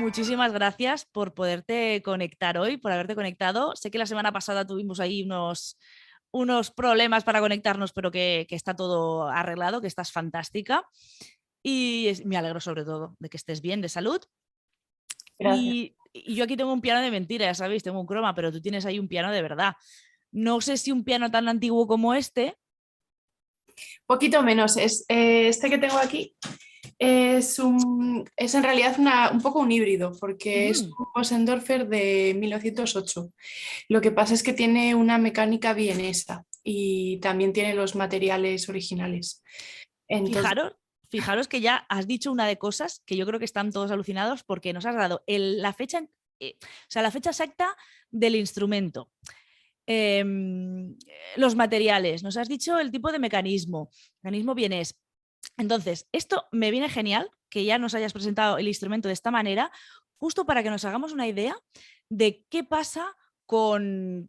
Muchísimas gracias por poderte conectar hoy, por haberte conectado. Sé que la semana pasada tuvimos ahí unos problemas para conectarnos, pero que está todo arreglado, que estás fantástica. Y me alegro sobre todo de que estés bien, de salud. Gracias. Y yo aquí tengo un piano de mentira, ya sabéis, tengo un croma, pero tú tienes ahí un piano de verdad. No sé si un piano tan antiguo como este. Poquito menos. Este que tengo aquí es en realidad un poco un híbrido, porque es Mm, un Bösendorfer de 1908. Lo que pasa es que tiene una mecánica vienesa y también tiene los materiales originales. Entonces, Fijaros, fijaros que ya has dicho una de cosas que yo creo que están todos alucinados porque nos has dado la fecha, o sea, la fecha exacta del instrumento. Los materiales, nos has dicho el tipo de mecanismo vienes. Entonces, esto me viene genial que ya nos hayas presentado el instrumento de esta manera, justo para que nos hagamos una idea de qué pasa con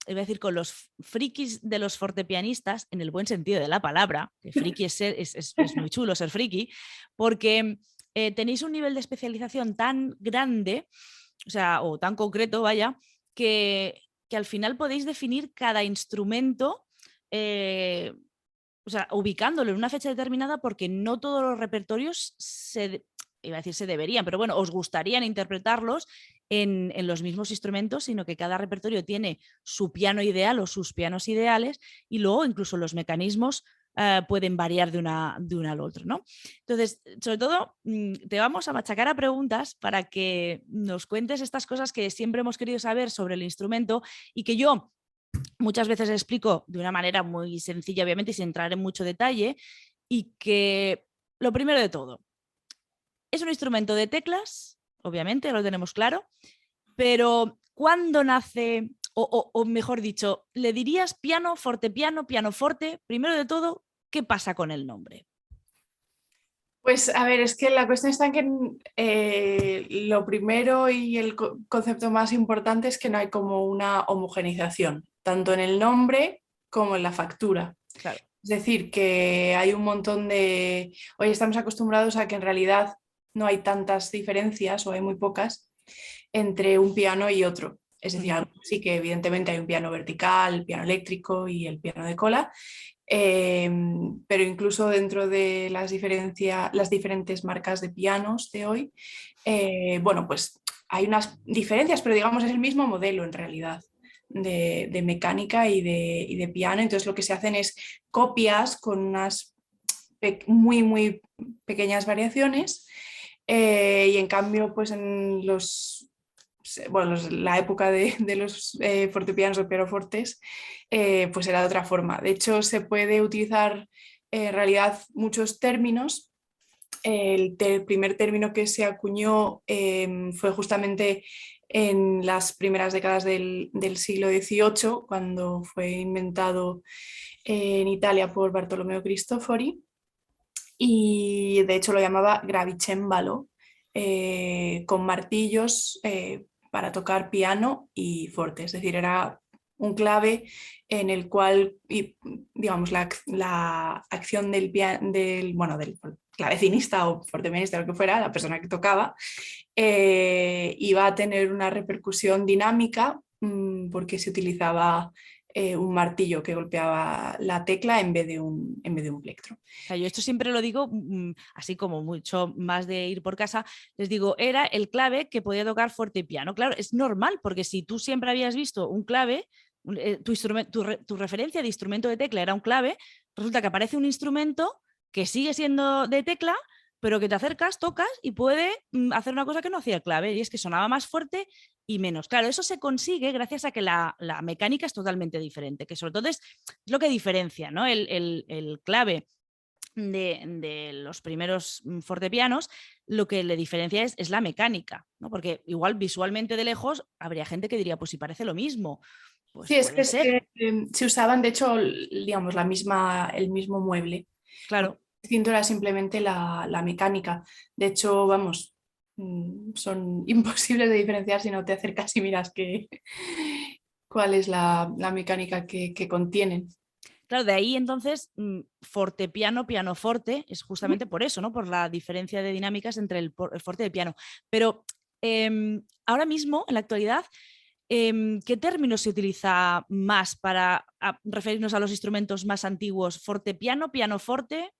iba a decir, con los frikis de los fortepianistas, en el buen sentido de la palabra, que friki es muy chulo ser friki, porque tenéis un nivel de especialización tan grande, o sea, o tan concreto, vaya, que al final podéis definir cada instrumento, o sea, ubicándolo en una fecha determinada, porque no todos los repertorios iba a decir se deberían, pero bueno, os gustarían interpretarlos en los mismos instrumentos, sino que cada repertorio tiene su piano ideal o sus pianos ideales y luego incluso los mecanismos pueden variar de una al otro, ¿no? Entonces, sobre todo, te vamos a machacar a preguntas para que nos cuentes estas cosas que siempre hemos querido saber sobre el instrumento y que yo muchas veces explico de una manera muy sencilla, obviamente, y sin entrar en mucho detalle, y que lo primero de todo, es un instrumento de teclas, obviamente, lo tenemos claro, pero ¿cuándo nace, o mejor dicho, le dirías piano, fortepiano, pianoforte? Primero de todo, ¿qué pasa con el nombre? pues a ver, es que la cuestión está en que lo primero y el concepto más importante es que no hay como una homogenización, tanto en el nombre como en la factura. Claro. Es decir, que hay un montón de... Hoy estamos acostumbrados a que en realidad no hay tantas diferencias o hay muy pocas entre un piano y otro. Es decir, Ujú. sí que evidentemente hay un piano vertical, el piano eléctrico y el piano de cola, pero incluso dentro de las diferentes marcas de pianos de hoy, bueno, pues hay unas diferencias, pero digamos es el mismo modelo en realidad de mecánica y de piano. Entonces lo que se hacen es copias con unas muy, muy pequeñas variaciones, y en cambio, pues en bueno, la época de los fortepianos o pianofortes, pues era de otra forma. De hecho, se puede utilizar en realidad muchos términos. Primer término que se acuñó fue justamente en las primeras décadas del siglo XVIII, cuando fue inventado en Italia por Bartolomeo Cristofori, y de hecho lo llamaba gravicembalo, con martillos para tocar piano y forte. Es decir, era un clave en el cual, digamos, la acción bueno, del clavecinista o fortepianista, lo que fuera, la persona que tocaba, iba a tener una repercusión dinámica, porque se utilizaba un martillo que golpeaba la tecla en vez de un plectro. O sea, yo esto siempre lo digo, así como mucho más de ir por casa, les digo, era el clave que podía tocar fuerte y piano. Claro, es normal, porque si tú siempre habías visto un clave, tu referencia de instrumento de tecla era un clave, resulta que aparece un instrumento que sigue siendo de tecla, pero que te acercas, tocas y puede hacer una cosa que no hacía el clave, y es que sonaba más fuerte y menos. Claro, eso se consigue gracias a que la mecánica es totalmente diferente, que sobre todo es lo que diferencia, ¿no? El clave de los primeros fortepianos, lo que le diferencia es la mecánica, ¿no? Porque igual visualmente de lejos habría gente que diría, pues si parece lo mismo, pues Sí, es que puede ser, se usaban, de hecho, digamos, el mismo mueble. Lo claro. distinto era simplemente la mecánica. De hecho, vamos, son imposibles de diferenciar si no te acercas y miras cuál es la mecánica que contienen. Claro, de ahí entonces fortepiano, pianoforte, es justamente por eso, ¿no? Por la diferencia de dinámicas entre el forte y el piano. Pero ahora mismo, en la actualidad, ¿qué término se utiliza más para referirnos a los instrumentos más antiguos? ¿Fortepiano, pianoforte?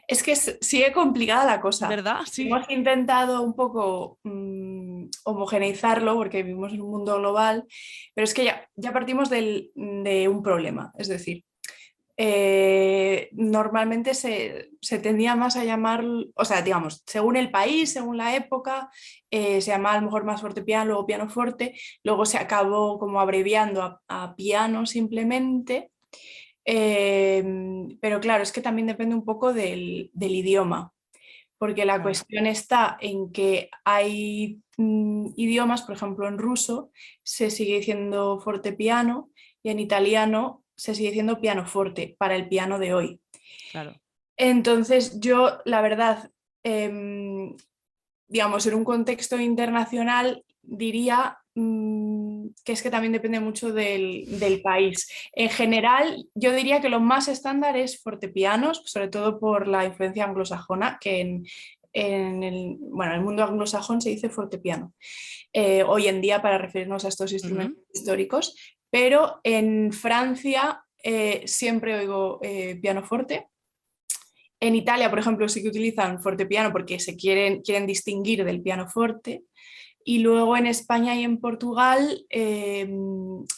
Es que sigue complicada la cosa. ¿Verdad? Sí. Hemos intentado un poco homogeneizarlo porque vivimos en un mundo global, pero es que ya partimos de un problema. Es decir, normalmente se tendía más a llamar, o sea, digamos, según el país, según la época, se llamaba a lo mejor más fortepiano, luego pianoforte, luego se acabó como abreviando a piano simplemente. Pero claro, es que también depende un poco del idioma, porque la Claro. cuestión está en que hay idiomas, por ejemplo en ruso se sigue diciendo fortepiano y en italiano se sigue diciendo pianoforte para el piano de hoy. Claro. Entonces yo, la verdad, em, digamos, en un contexto internacional diría que es que también depende mucho del país. En general, yo diría que lo más estándar es fortepianos, sobre todo por la influencia anglosajona, que en el mundo anglosajón se dice fortepiano hoy en día para referirnos a estos instrumentos históricos, pero en Francia siempre oigo pianoforte. En Italia, por ejemplo, sí que utilizan fortepiano porque quieren distinguir del pianoforte. Y luego en España y en Portugal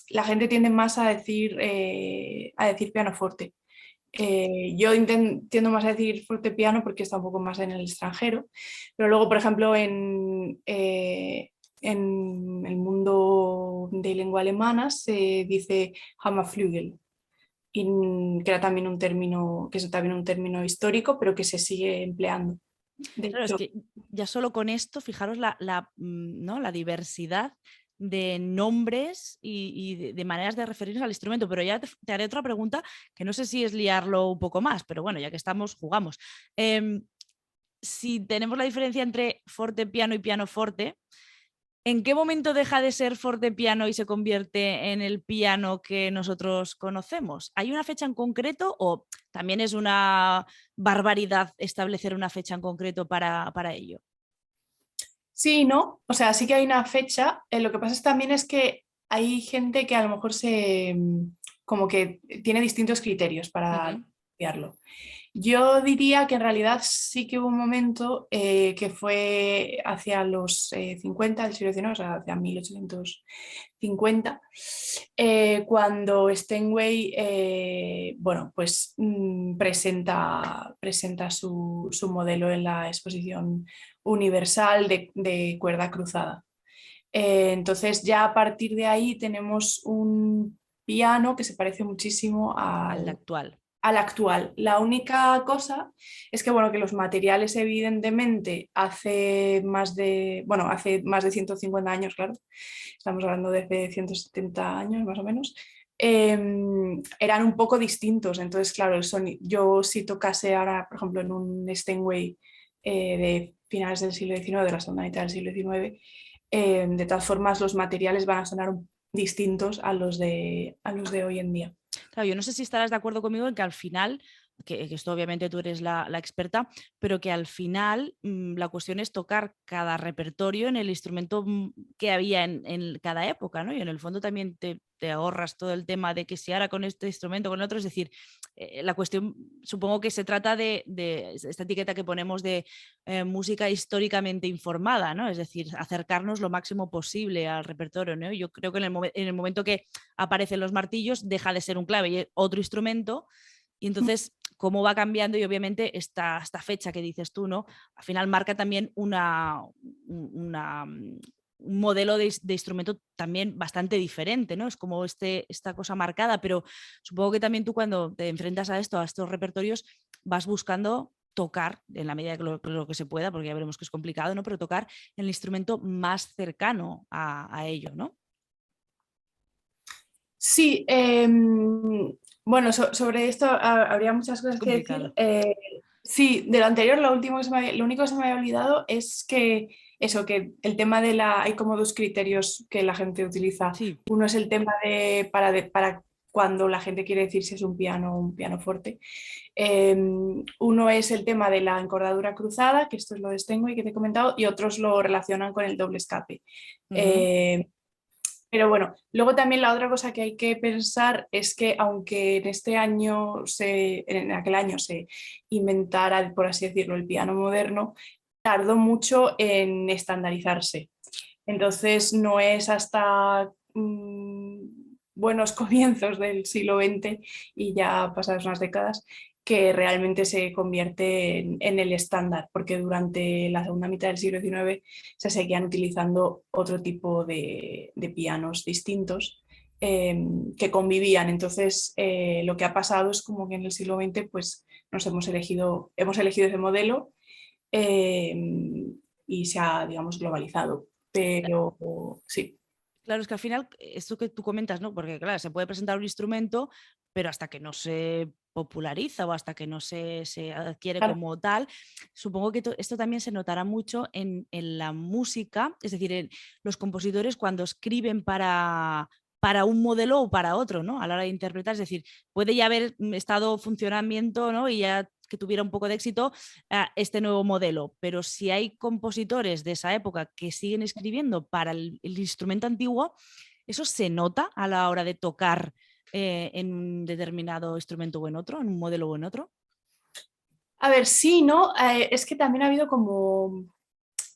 la gente tiende más a decir pianoforte. Yo tiendo más a decir fortepiano porque está un poco más en el extranjero, pero luego, por ejemplo, en el mundo de lengua alemana se dice Hammerflügel, que era también un término, que es también un término histórico, pero que se sigue empleando. De Claro, es hecho, que ya solo con esto, fijaros ¿no? la diversidad de nombres y de maneras de referirnos al instrumento, pero ya te haré otra pregunta que no sé si es liarlo un poco más, pero bueno, ya que estamos, jugamos. Si tenemos la diferencia entre fortepiano y pianoforte, ¿en qué momento deja de ser fortepiano y se convierte en el piano que nosotros conocemos? ¿Hay una fecha en concreto o también es una barbaridad establecer una fecha en concreto para ello? sí, ¿no? O sea, sí que hay una fecha. Lo que pasa también es que hay gente que a lo mejor como que tiene distintos criterios para Ujú. estudiarlo. Yo diría que en realidad sí que hubo un momento que fue hacia los 50 del siglo XIX, o sea, hacia 1850, cuando Steinway bueno, pues, presenta su modelo en la exposición universal de cuerda cruzada. Entonces ya a partir de ahí tenemos un piano que se parece muchísimo Al actual. al actual. La única cosa es que, bueno, que los materiales evidentemente hace más de 150 años, claro, estamos hablando de hace 170 años más o menos, eran un poco distintos. Entonces, claro, yo si tocase ahora, por ejemplo, en un Steinway de finales del siglo XIX, de la segunda mitad del siglo XIX, de todas formas los materiales van a sonar distintos a los de hoy en día. Claro, yo no sé si estarás de acuerdo conmigo en que al final, que esto obviamente tú eres la experta, pero que al final la cuestión es tocar cada repertorio en el instrumento que había en cada época, ¿no? Y en el fondo también te ahorras todo el tema de que si ahora con este instrumento, con otro, es decir, la cuestión supongo que se trata de esta etiqueta que ponemos de música históricamente informada, ¿no? Es decir, acercarnos lo máximo posible al repertorio, ¿no? Yo creo que en el momento que aparecen los martillos, deja de ser un clave y otro instrumento. Y entonces, cómo va cambiando y obviamente esta fecha que dices tú, ¿no? Al final marca también un modelo de instrumento también bastante diferente, ¿no? Es como esta cosa marcada, pero supongo que también tú cuando te enfrentas a esto, a estos repertorios, vas buscando tocar en la medida de lo que se pueda, porque ya veremos que es complicado, ¿no? Pero tocar el instrumento más cercano a ello, ¿no? Sí, bueno, sobre esto habría muchas Es cosas que decir. complicado. Sí, de lo anterior, lo único que se me había olvidado es que eso, que el tema hay como dos criterios que la gente utiliza. Sí. Uno es el tema para cuando la gente quiere decir si es un piano o un pianoforte. Uno es el tema de la encordadura cruzada, que esto es lo de Steinway que te he comentado, y otros lo relacionan con el doble escape. Pero bueno, luego también la otra cosa que hay que pensar es que aunque en aquel año se inventara, por así decirlo, el piano moderno, tardó mucho en estandarizarse. Entonces no es hasta buenos comienzos del siglo XX y ya pasadas unas décadas que realmente se convierte en el estándar, porque durante la segunda mitad del siglo XIX se seguían utilizando otro tipo de pianos distintos que convivían. Entonces, lo que ha pasado es como que en el siglo XX pues, hemos elegido ese modelo eh, y se ha, digamos, globalizado. Pero sí. Claro, es que al final, esto que tú comentas, ¿no? Porque claro, se puede presentar un instrumento, pero hasta que no se populariza o hasta que no se adquiere Claro. como tal, supongo que esto también se notará mucho en la música, es decir, en los compositores cuando escriben para un modelo o para otro, ¿no? A la hora de interpretar, es decir, puede ya haber estado funcionamiento, ¿no? Y ya que tuviera un poco de éxito este nuevo modelo, pero si hay compositores de esa época que siguen escribiendo para el instrumento antiguo, eso se nota a la hora de tocar en un determinado instrumento o en otro, en un modelo o en otro. A ver, sí, ¿no? Es que también ha habido como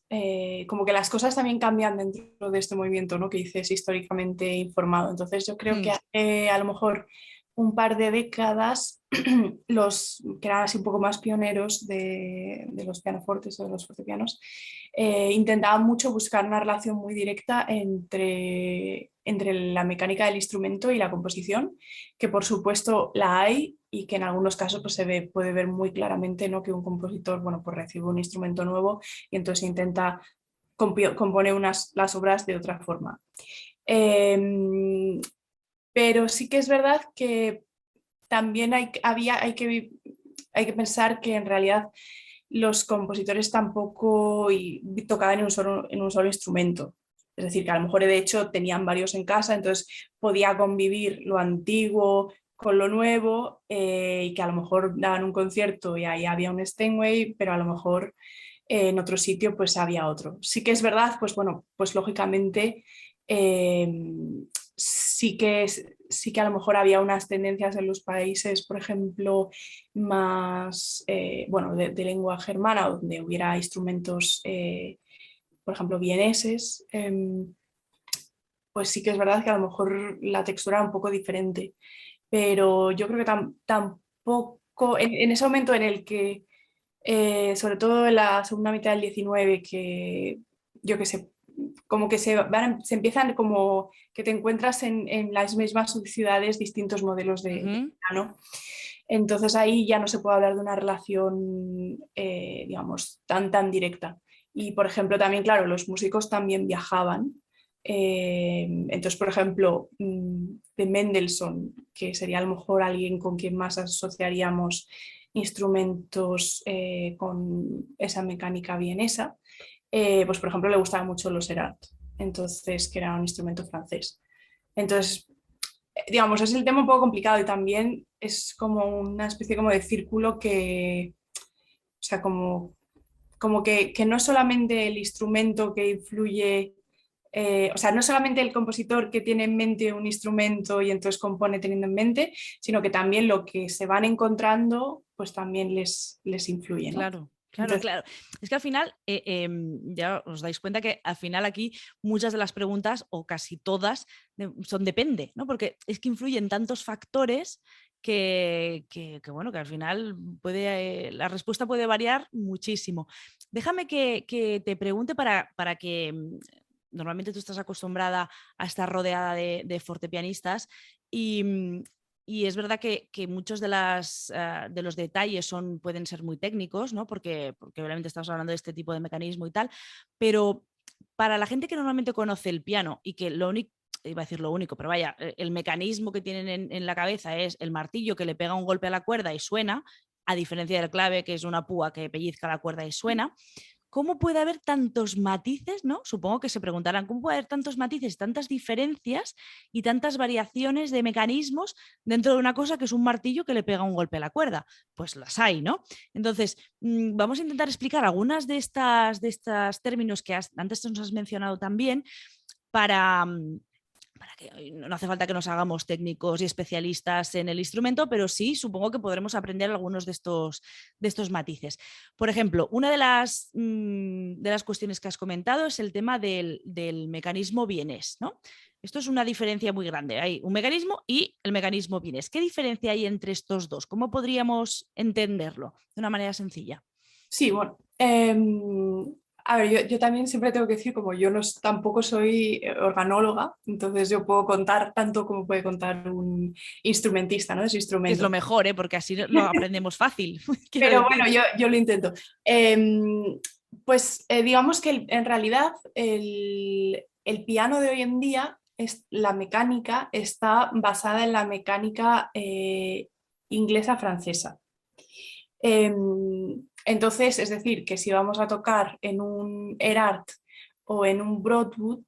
que las cosas también cambian dentro de este movimiento, ¿no? Que dices históricamente informado. Entonces yo creo que hace a lo mejor un par de décadas los que eran así un poco más pioneros de los pianofortes o de los fortepianos intentaban mucho buscar una relación muy directa entre la mecánica del instrumento y la composición, que por supuesto la hay y que en algunos casos pues, puede ver muy claramente, ¿no? Que un compositor bueno, pues recibe un instrumento nuevo y entonces intenta componer las obras de otra forma. Pero sí que es verdad que también hay que pensar que en realidad los compositores tampoco tocaban en un solo instrumento. Es decir, que a lo mejor de hecho tenían varios en casa, entonces podía convivir lo antiguo con lo nuevo y que a lo mejor daban un concierto y ahí había un Steinway, pero a lo mejor en otro sitio pues había otro. Sí que es verdad, pues bueno, pues lógicamente eh, sí que a lo mejor había unas tendencias en los países, por ejemplo, más, bueno, de lengua germana, donde hubiera instrumentos, por ejemplo, vieneses, pues sí que es verdad que a lo mejor la textura era un poco diferente, pero yo creo que tampoco, en ese momento en el que sobre todo en la segunda mitad del 19, que yo que sé, como que se empiezan como que te encuentras en las mismas ciudades distintos modelos de piano. Entonces ahí ya no se puede hablar de una relación, digamos, tan directa. Y por ejemplo, también, claro, los músicos también viajaban. Entonces, por ejemplo, de Mendelssohn, que sería a lo mejor alguien con quien más asociaríamos instrumentos con esa mecánica vienesa, pues por ejemplo le gustaba mucho los Erat, entonces que era un instrumento francés. Entonces, digamos, es el tema un poco complicado y también es como una especie como de círculo que, o sea, como que no es solamente el instrumento que influye, o sea, no solamente el compositor que tiene en mente un instrumento y entonces compone teniendo en mente, sino que también lo que se van encontrando, pues también les influye, ¿no? Claro. Claro, Entonces, claro. Es que al final, ya os dais cuenta que al final aquí muchas de las preguntas, o casi todas, son depende, ¿no? Porque es que influyen tantos factores que bueno, que al final la respuesta puede variar muchísimo. Déjame que te pregunte para que normalmente tú estás acostumbrada a estar rodeada de fortepianistas y es verdad que muchos de los detalles pueden ser muy técnicos, ¿no? Porque obviamente estamos hablando de este tipo de mecanismo y tal, pero para la gente que normalmente conoce el piano y que lo único, iba a decir lo único, pero vaya, el mecanismo que tienen en la cabeza es el martillo que le pega un golpe a la cuerda y suena, a diferencia del clave, que es una púa que pellizca la cuerda y suena. ¿cómo puede haber tantos matices, ¿no? Supongo que se preguntarán, ¿cómo puede haber tantos matices, tantas diferencias y tantas variaciones de mecanismos dentro de una cosa que es un martillo que le pega un golpe a la cuerda? Pues las hay, ¿no? Entonces, vamos a intentar explicar algunas de estas términos que antes nos has mencionado también para, para que no hace falta que nos hagamos técnicos y especialistas en el instrumento, pero sí supongo que podremos aprender algunos de estos matices. Por ejemplo, una de las cuestiones que has comentado es el tema del mecanismo vienés, ¿no? Esto es una diferencia muy grande. Hay un mecanismo y el mecanismo vienés. ¿Qué diferencia hay entre estos dos? ¿Cómo podríamos entenderlo de una manera sencilla? Sí, bueno. A ver, yo también siempre tengo que decir, como yo no, tampoco soy organóloga, entonces yo puedo contar tanto como puede contar un instrumentista, ¿no? De su Que es lo instrumento. mejor, ¿eh? Porque así lo aprendemos fácil, quiero Pero decir. bueno, yo lo intento. Pues digamos que en realidad el piano de hoy en día, la mecánica está basada en la mecánica inglesa-francesa. Entonces, es decir, que si vamos a tocar en un Erhardt o en un Broadwood,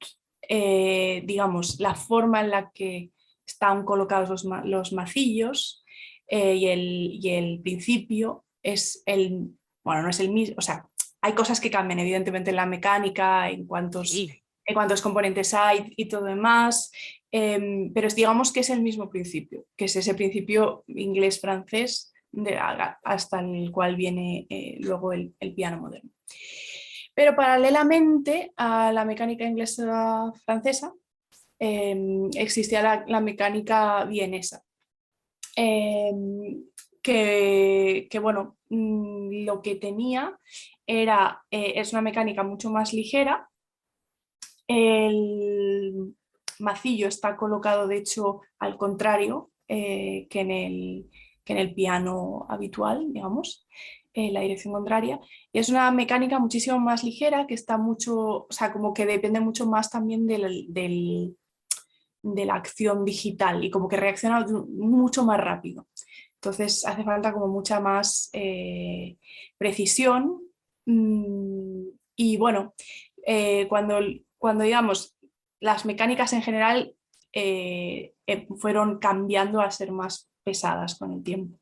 digamos, la forma en la que están colocados los macillos y el principio es bueno, no es el mismo, o sea, hay cosas que cambian evidentemente en la mecánica, Sí. en cuántos componentes hay y todo demás, pero digamos que es el mismo principio, que es ese principio inglés-francés hasta el cual viene luego el piano moderno. Pero paralelamente a la mecánica inglesa francesa existía la mecánica vienesa, eh, bueno, lo que tenía es una mecánica mucho más ligera. El macillo está colocado, de hecho, al contrario que en el piano habitual, digamos, la dirección contraria. Y es una mecánica muchísimo más ligera que está mucho, o sea, como que depende mucho más también de la acción digital y como que reacciona mucho más rápido. Entonces hace falta como mucha más precisión y bueno, cuando digamos las mecánicas en general fueron cambiando a ser más pesadas con el tiempo.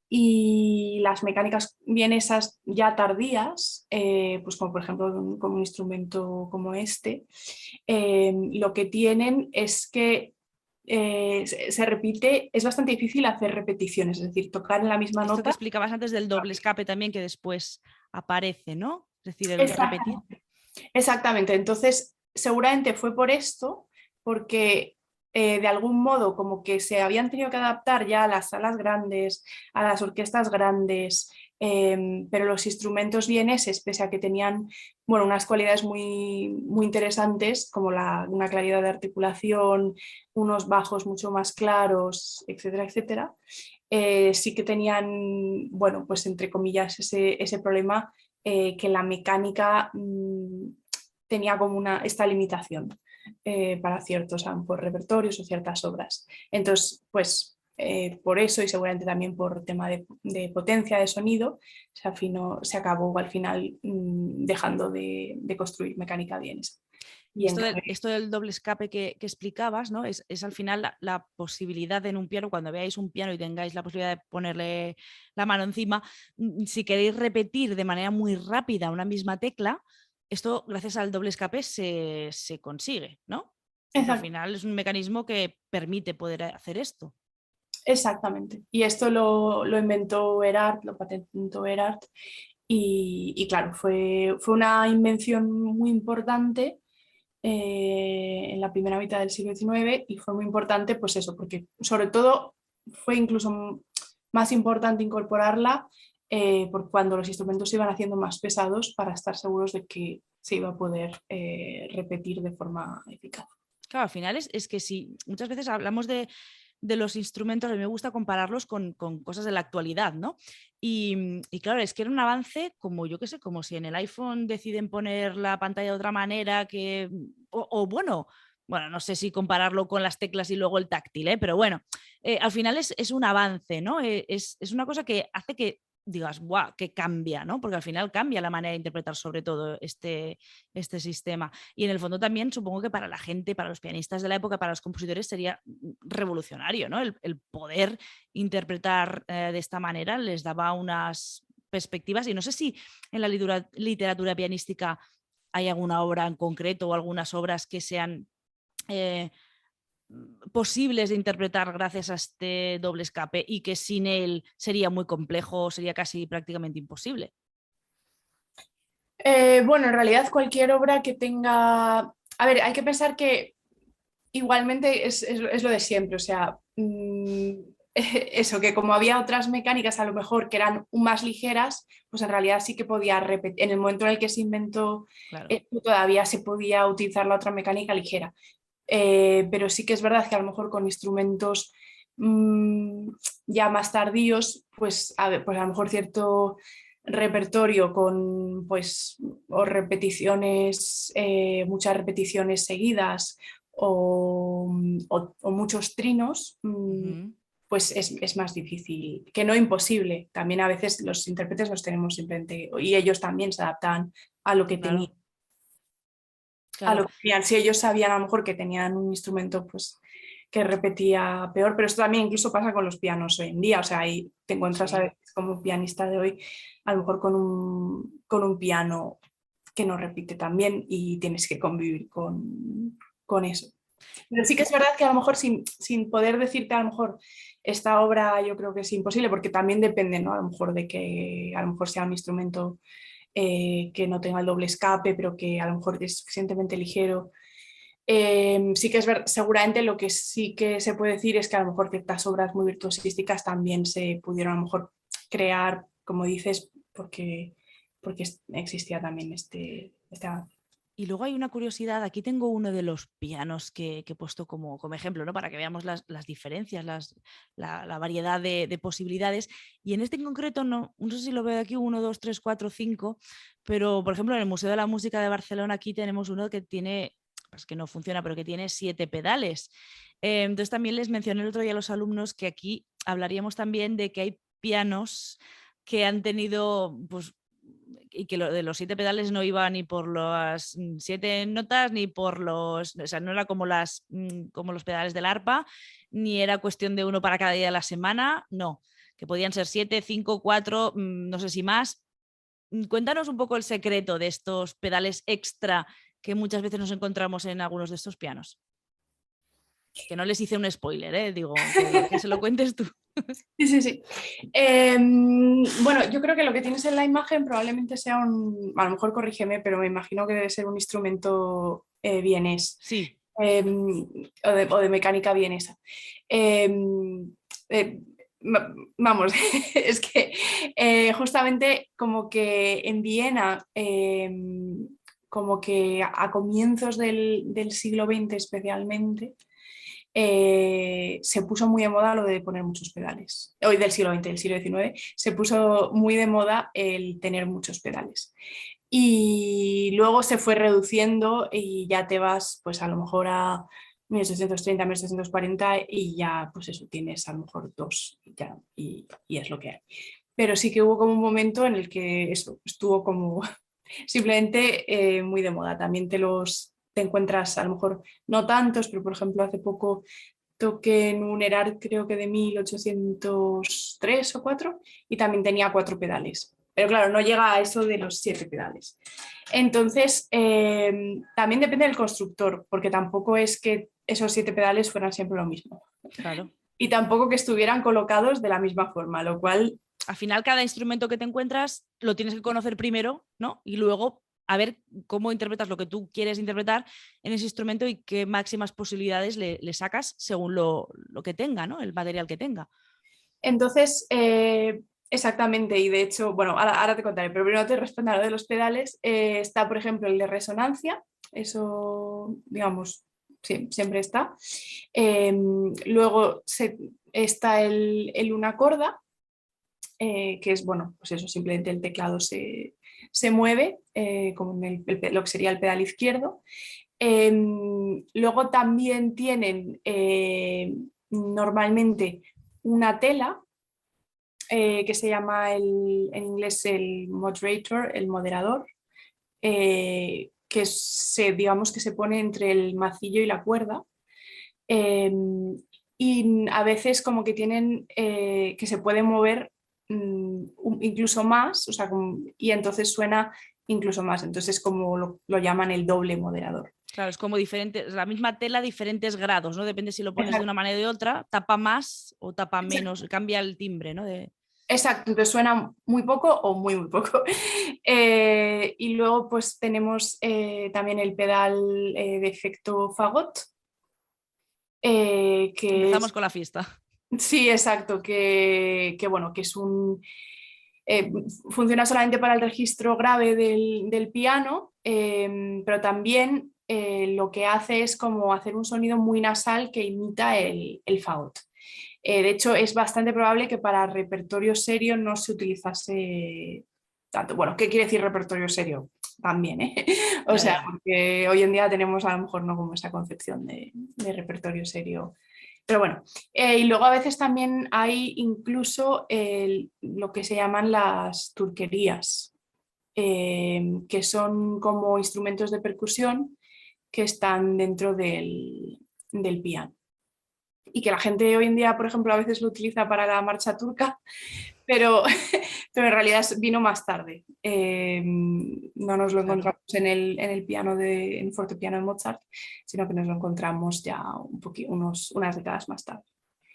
Y las mecánicas vienesas ya tardías, pues como por ejemplo como un instrumento como este, lo que tienen es que se repite, es bastante difícil hacer repeticiones, es decir, tocar en la misma Esto que nota. explicabas antes del doble escape también que después aparece, ¿no? Es decir, el repetir. Exactamente. Exactamente, entonces seguramente fue por esto, porque de algún modo como que se habían tenido que adaptar ya a las salas grandes, a las orquestas grandes, pero los instrumentos vieneses, pese a que tenían bueno, unas cualidades muy interesantes, como una claridad de articulación, unos bajos mucho más claros, etcétera, etcétera, sí que tenían, bueno, pues entre comillas, ese problema que la mecánica tenía como esta limitación para ciertos por repertorios o ciertas obras. Entonces, pues por eso y seguramente también por tema de potencia de sonido, se acabó al final dejando de construir mecánica vienesa. Y Y entonces, esto del doble escape que explicabas, ¿no? Es al final la posibilidad en un piano, cuando veáis un piano y tengáis la posibilidad de ponerle la mano encima, si queréis repetir de manera muy rápida una misma tecla, esto gracias al doble escape se consigue, ¿no? Porque al exacto, final es un mecanismo que permite poder hacer esto. exactamente. Y esto lo inventó Erhardt, lo patentó Erhardt. Y claro, fue una invención muy importante en la primera mitad del siglo XIX y fue muy importante, pues eso, porque sobre todo fue incluso más importante incorporarla por cuando los instrumentos se iban haciendo más pesados para estar seguros de que se iba a poder repetir de forma eficaz. Claro, al final es que si muchas veces hablamos de los instrumentos, a mí me gusta compararlos con cosas de la actualidad, ¿no? Y claro, es que era un avance como yo qué sé, como si en el iPhone deciden poner la pantalla de otra manera que, o bueno, no sé si compararlo con las teclas y luego el táctil, ¿eh? Pero bueno, al final es un avance, ¿no? Es una cosa que hace que digas, ¡guau!, que cambia, ¿no? Porque al final cambia la manera de interpretar sobre todo este sistema. Y en el fondo también supongo que para la gente, para los pianistas de la época, para los compositores sería revolucionario, ¿no? El poder interpretar de esta manera les daba unas perspectivas, y no sé si en la literatura pianística hay alguna obra en concreto o algunas obras que sean posibles de interpretar gracias a este doble escape y que sin él sería muy complejo, sería casi prácticamente imposible. Bueno, en realidad cualquier obra que tenga... A ver, hay que pensar que igualmente es lo de siempre, o sea, eso, que como había otras mecánicas a lo mejor que eran más ligeras, pues en realidad sí que podía repetir, en el momento en el que se inventó, Claro. todavía se podía utilizar la otra mecánica ligera. Pero sí que es verdad que a lo mejor con instrumentos ya más tardíos, pues pues a lo mejor cierto repertorio con pues o repeticiones, muchas repeticiones seguidas o muchos trinos, pues es más difícil, que no imposible. También a veces los intérpretes los tenemos simplemente, y ellos también se adaptan a lo que tenían. Claro. A Claro. lo que tenían. Si ellos sabían a lo mejor que tenían un instrumento pues que repetía peor, pero esto también incluso pasa con los pianos hoy en día, o sea, ahí te encuentras a Sí. veces como pianista de hoy, a lo mejor con un piano que no repite tan bien y tienes que convivir con eso. Pero sí que es verdad que a lo mejor sin poder decirte a lo mejor esta obra yo creo que es imposible porque también depende, ¿no? A lo mejor de que a lo mejor sea un instrumento que no tenga el doble escape, pero que a lo mejor es suficientemente ligero. Sí que es verdad, seguramente lo que sí que se puede decir es que a lo mejor ciertas obras muy virtuosísticas también se pudieron a lo mejor crear, como dices, porque existía también este avance. Y luego hay una curiosidad, aquí tengo uno de los pianos que he puesto como ejemplo, ¿no? Para que veamos las diferencias, la variedad de posibilidades. Y en este en concreto, no sé si lo veo aquí, 1, 2, 3, 4, 5, pero por ejemplo en el Museo de la Música de Barcelona aquí tenemos uno que tiene, pues que no funciona, pero que tiene 7 pedales. Entonces también les mencioné el otro día a los alumnos que aquí hablaríamos también de que hay pianos que han tenido, pues, y que lo de los 7 pedales no iba ni por las 7 notas ni por los, o sea, no era como como los pedales del arpa, ni era cuestión de uno para cada día de la semana, no, que podían ser 7, 5, 4, no sé si más. Cuéntanos un poco el secreto de estos pedales extra que muchas veces nos encontramos en algunos de estos pianos. Que no les hice un spoiler, digo, que se lo cuentes tú. Sí, sí, sí. Bueno, yo creo que lo que tienes en la imagen probablemente sea a lo mejor corrígeme, pero me imagino que debe ser un instrumento vienés Sí. o de mecánica vienesa. Eh, Vamos, es que justamente como que en Viena, como que a comienzos del siglo XX especialmente, se puso muy de moda lo de poner muchos pedales. Hoy del siglo XX, del siglo XIX, se puso muy de moda el tener muchos pedales. Y luego se fue reduciendo y ya te vas pues a lo mejor a 1830, 1840 y ya pues eso, tienes a lo mejor dos ya, y es lo que hay. Pero sí que hubo como un momento en el que eso estuvo como simplemente muy de moda. También te encuentras a lo mejor no tantos, pero por ejemplo hace poco toqué en un Erard creo que de 1803 o 4 y también tenía 4 pedales. Pero claro, no llega a eso de los 7 pedales. Entonces, también depende del constructor, porque tampoco es que esos 7 pedales fueran siempre lo mismo. Claro. Y tampoco que estuvieran colocados de la misma forma, lo cual... Al final, cada instrumento que te encuentras lo tienes que conocer primero, ¿no? Y luego a ver cómo interpretas lo que tú quieres interpretar en ese instrumento y qué máximas posibilidades le sacas según lo que tenga, ¿no? El material que tenga. Entonces, exactamente, y de hecho, bueno, ahora te contaré, pero primero te respondo a lo de los pedales. Está, por ejemplo, el de resonancia, eso, digamos, sí, siempre está. Luego está el una corda, que es, bueno, pues eso, simplemente el teclado se mueve, como lo que sería el pedal izquierdo. Luego también tienen normalmente una tela que se llama en inglés el moderator, el moderador, digamos que se pone entre el macillo y la cuerda. Y a veces como que tienen que se puede mover incluso más, o sea, y entonces suena incluso más. Entonces como lo llaman el doble moderador. Claro, es como diferente, la misma tela, diferentes grados, ¿no? Depende si lo pones de Exacto. una manera o de otra, tapa más o tapa menos, cambia el timbre, ¿no? Exacto, entonces suena muy poco o muy, muy poco. Y luego pues tenemos también el pedal de efecto fagot, que Empezamos es, con la fiesta. sí, exacto, bueno, que es funciona solamente para el registro grave del piano, pero también lo que hace es como hacer un sonido muy nasal que imita el fagot. De hecho, es bastante probable que para repertorio serio no se utilizase tanto. Bueno, ¿qué quiere decir repertorio serio? También, ¿eh? O Ya, sea, ya. porque hoy en día tenemos a lo mejor no como esa concepción de repertorio serio. Pero bueno, y luego a veces también hay incluso lo que se llaman las turquerías, que son como instrumentos de percusión que están dentro del piano y que la gente hoy en día, por ejemplo, a veces lo utiliza para la marcha turca, pero, pero en realidad vino más tarde. No nos lo Claro. encontramos en el piano en el fortepiano de Mozart, sino que nos lo encontramos ya unas décadas más tarde.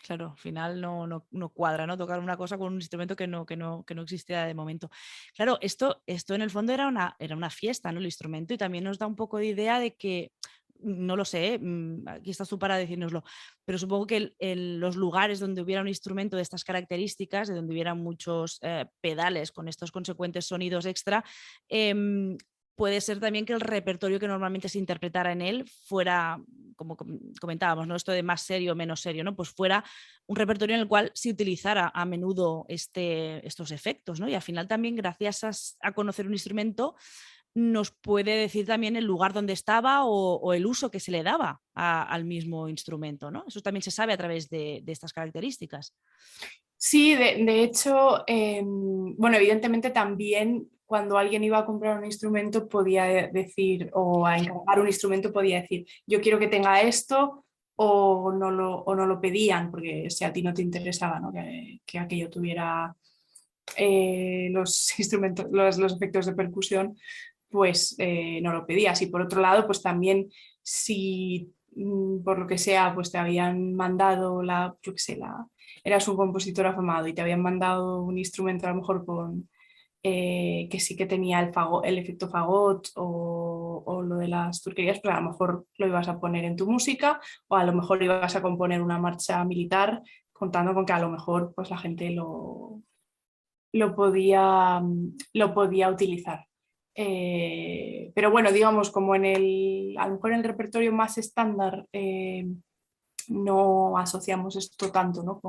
Claro, al final no cuadra, ¿no? Tocar una cosa con un instrumento que no existía de momento. Claro, esto en el fondo era una fiesta, ¿no? El instrumento, y también nos da un poco de idea de que, no lo sé, aquí estás tú para decírnoslo, pero supongo que los lugares donde hubiera un instrumento de estas características, de donde hubiera muchos pedales con estos consecuentes sonidos extra, puede ser también que el repertorio que normalmente se interpretara en él fuera, como comentábamos, ¿no? Esto de más serio o menos serio, ¿no? Pues fuera un repertorio en el cual se utilizara a menudo estos efectos, ¿no? Y al final también, gracias a conocer un instrumento, nos puede decir también el lugar donde estaba o el uso que se le daba al mismo instrumento, ¿no? Eso también se sabe a través de estas características. Sí, de hecho, bueno, evidentemente también cuando alguien iba a comprar un instrumento podía decir, o a encargar un instrumento podía decir, yo quiero que tenga esto, o no lo pedían, porque si a ti no te interesaba, ¿no? Que aquello tuviera los instrumentos, los efectos de percusión, pues no lo pedías. Y por otro lado, pues también si por lo que sea, pues te habían mandado yo qué sé, eras un compositor afamado y te habían mandado un instrumento a lo mejor que sí que tenía el efecto fagot o lo de las turquerías, pues a lo mejor lo ibas a poner en tu música o a lo mejor ibas a componer una marcha militar contando con que a lo mejor pues la gente lo podía utilizar. Pero bueno, digamos, como a lo mejor en el repertorio más estándar no asociamos esto tanto, ¿no?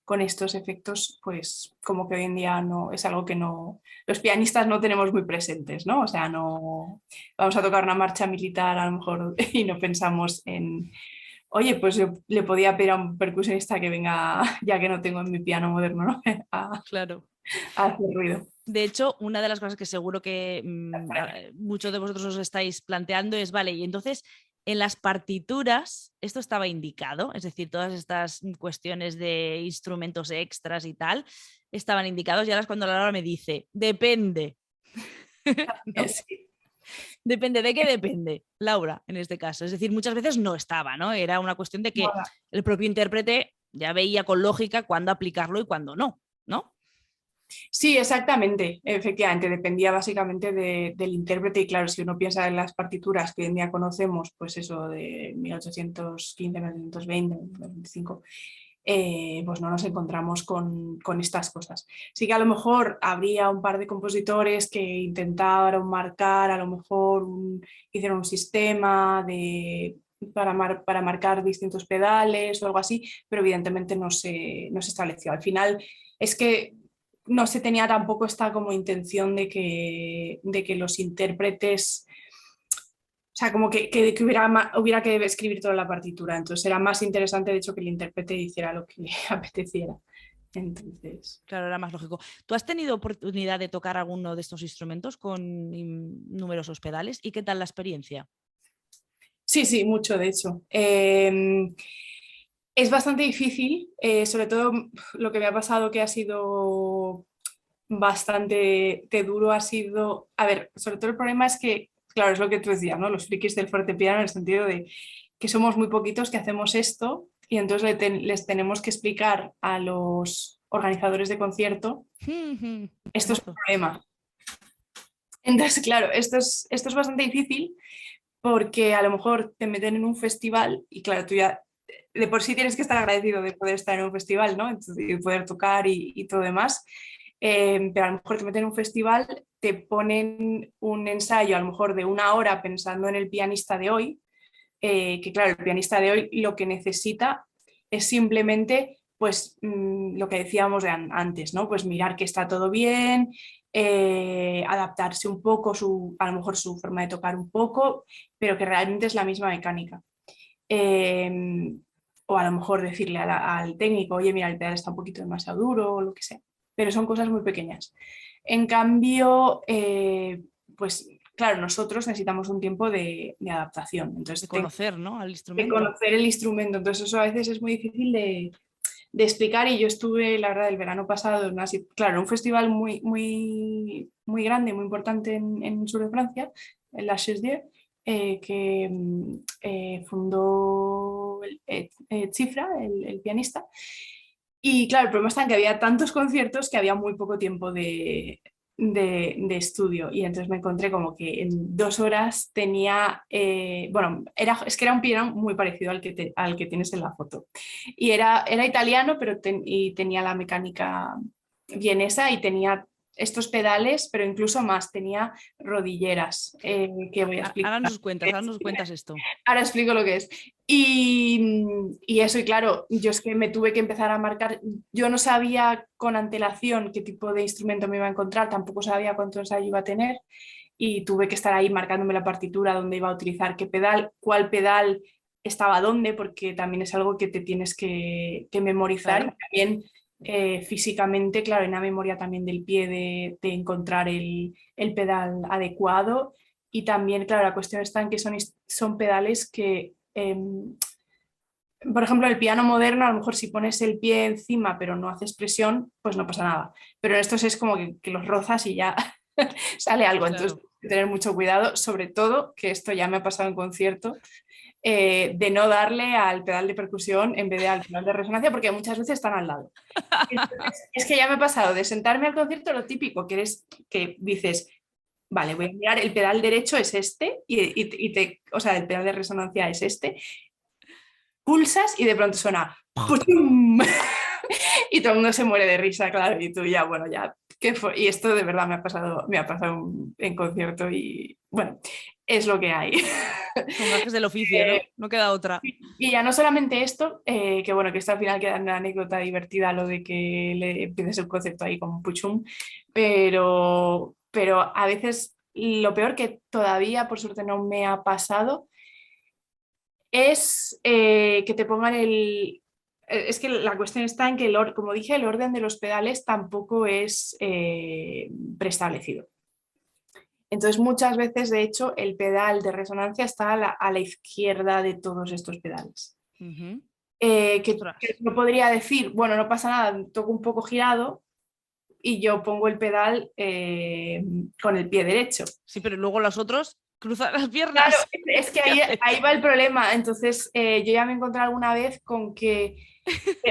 con estos efectos, pues como que hoy en día no es algo que los pianistas no tenemos muy presentes, ¿no? O sea, no vamos a tocar una marcha militar a lo mejor y no pensamos en, oye, pues yo le podía pedir a un percusionista que venga, ya que no tengo en mi piano moderno, ¿no? a, Claro. a hacer ruido. De hecho, una de las cosas que seguro que muchos de vosotros os estáis planteando es, vale, y entonces en las partituras esto estaba indicado, es decir, todas estas cuestiones de instrumentos extras y tal estaban indicados, y ahora es cuando Laura me dice, depende. ¿No? Sí. Depende de qué depende, Laura, en este caso. Es decir, muchas veces no estaba, ¿no? Era una cuestión de que el propio intérprete ya veía con lógica cuándo aplicarlo y cuándo no, ¿no? Sí, exactamente, efectivamente, dependía básicamente del intérprete y claro, si uno piensa en las partituras que hoy en día conocemos, pues eso de 1815, 1920, 1925, pues no nos encontramos con estas cosas. Sí que a lo mejor habría un par de compositores que intentaron marcar, a lo mejor hicieron un sistema para marcar distintos pedales o algo así, pero evidentemente no se estableció. Al final es que no se tenía tampoco esta como intención de que los intérpretes, o sea, como que hubiera que escribir toda la partitura. Entonces era más interesante, de hecho, que el intérprete hiciera lo que le apeteciera. Entonces... Claro, era más lógico. ¿Tú has tenido oportunidad de tocar alguno de estos instrumentos con numerosos pedales? ¿Y qué tal la experiencia? Sí, sí, mucho de hecho. Es bastante difícil, sobre todo lo que me ha pasado que ha sido bastante duro ha sido, a ver, sobre todo el problema es que, claro, es lo que tú decías, ¿no? Los frikis del fortepiano en el sentido de que somos muy poquitos que hacemos esto y entonces les tenemos que explicar a los organizadores de concierto, esto es un Temazo. problema. Entonces, claro, esto es bastante difícil porque a lo mejor te meten en un festival y claro, tú ya de por sí tienes que estar agradecido de poder estar en un festival, ¿no? Entonces, y poder tocar y todo demás. Pero a lo mejor te meten en un festival, te ponen un ensayo a lo mejor de 1 hora pensando en el pianista de hoy, que claro, el pianista de hoy lo que necesita es simplemente pues lo que decíamos antes, ¿no? Pues mirar que está todo bien, adaptarse un poco, a lo mejor su forma de tocar un poco, pero que realmente es la misma mecánica. Eh, o a lo mejor decirle al técnico, oye, mira, el pedal está un poquito demasiado duro o lo que sea, pero son cosas muy pequeñas. En cambio, pues claro, nosotros necesitamos un tiempo de adaptación. De Entonces, conocer, ¿no? Al de instrumento. conocer el instrumento. Entonces, eso a veces es muy difícil de explicar. Y yo estuve, la verdad, el verano pasado, claro, en un festival muy, muy, muy grande, muy importante en el sur de Francia, en la Chesdier, que fundó Cifra, el pianista. Y claro, el problema está en que había tantos conciertos que había muy poco tiempo de estudio y entonces me encontré como que en 2 horas tenía, bueno, es que era un piano muy parecido al que tienes en la foto y era italiano pero y tenía la mecánica vienesa y tenía estos pedales pero incluso más, tenía rodilleras que voy a explicar. Ahora nos cuentas esto. Ahora explico lo que es. Y eso, y claro, yo es que me tuve que empezar a marcar, yo no sabía con antelación qué tipo de instrumento me iba a encontrar, tampoco sabía cuánto ensayo iba a tener y tuve que estar ahí marcándome la partitura, dónde iba a utilizar qué pedal, cuál pedal estaba dónde, porque también es algo que te tienes que memorizar y Claro. también físicamente, claro, en la memoria también del pie de encontrar el pedal adecuado y también, claro, la cuestión está en que son pedales que, por ejemplo, en el piano moderno, a lo mejor si pones el pie encima pero no haces presión, pues no pasa nada. Pero en estos es como que los rozas y ya sale algo. Entonces, Claro. hay que tener mucho cuidado, sobre todo, que esto ya me ha pasado en concierto, de no darle al pedal de percusión en vez de al pedal de resonancia, porque muchas veces están al lado. Entonces, es que ya me ha pasado de sentarme al concierto lo típico, que dices, vale, voy a mirar, el pedal derecho es este, o sea, el pedal de resonancia es este, pulsas y de pronto suena ¡puchum! Y todo el mundo se muere de risa, claro, y tú ya, bueno, ya, ¿qué fue? Y esto de verdad me ha pasado en concierto y bueno, es lo que hay. Son gajes del oficio, Eh, ¿no? No queda otra. y ya no solamente esto, que bueno, que esto al final queda una anécdota divertida lo de que le empieces el concepto ahí con puchum, pero a veces lo peor que todavía por suerte no me ha pasado es que te pongan Es que la cuestión está en que, como dije, el orden de los pedales tampoco es preestablecido. Entonces, muchas veces, de hecho, el pedal de resonancia está a la izquierda de todos estos pedales. Ujú. Que Ostras. no podría decir, bueno, no pasa nada, toco un poco girado y yo pongo el pedal con el pie derecho. Sí, pero luego los otros cruzan las Claro, piernas. es que ¿Qué ahí haces? va el problema. Entonces, yo ya me encontré alguna vez con que,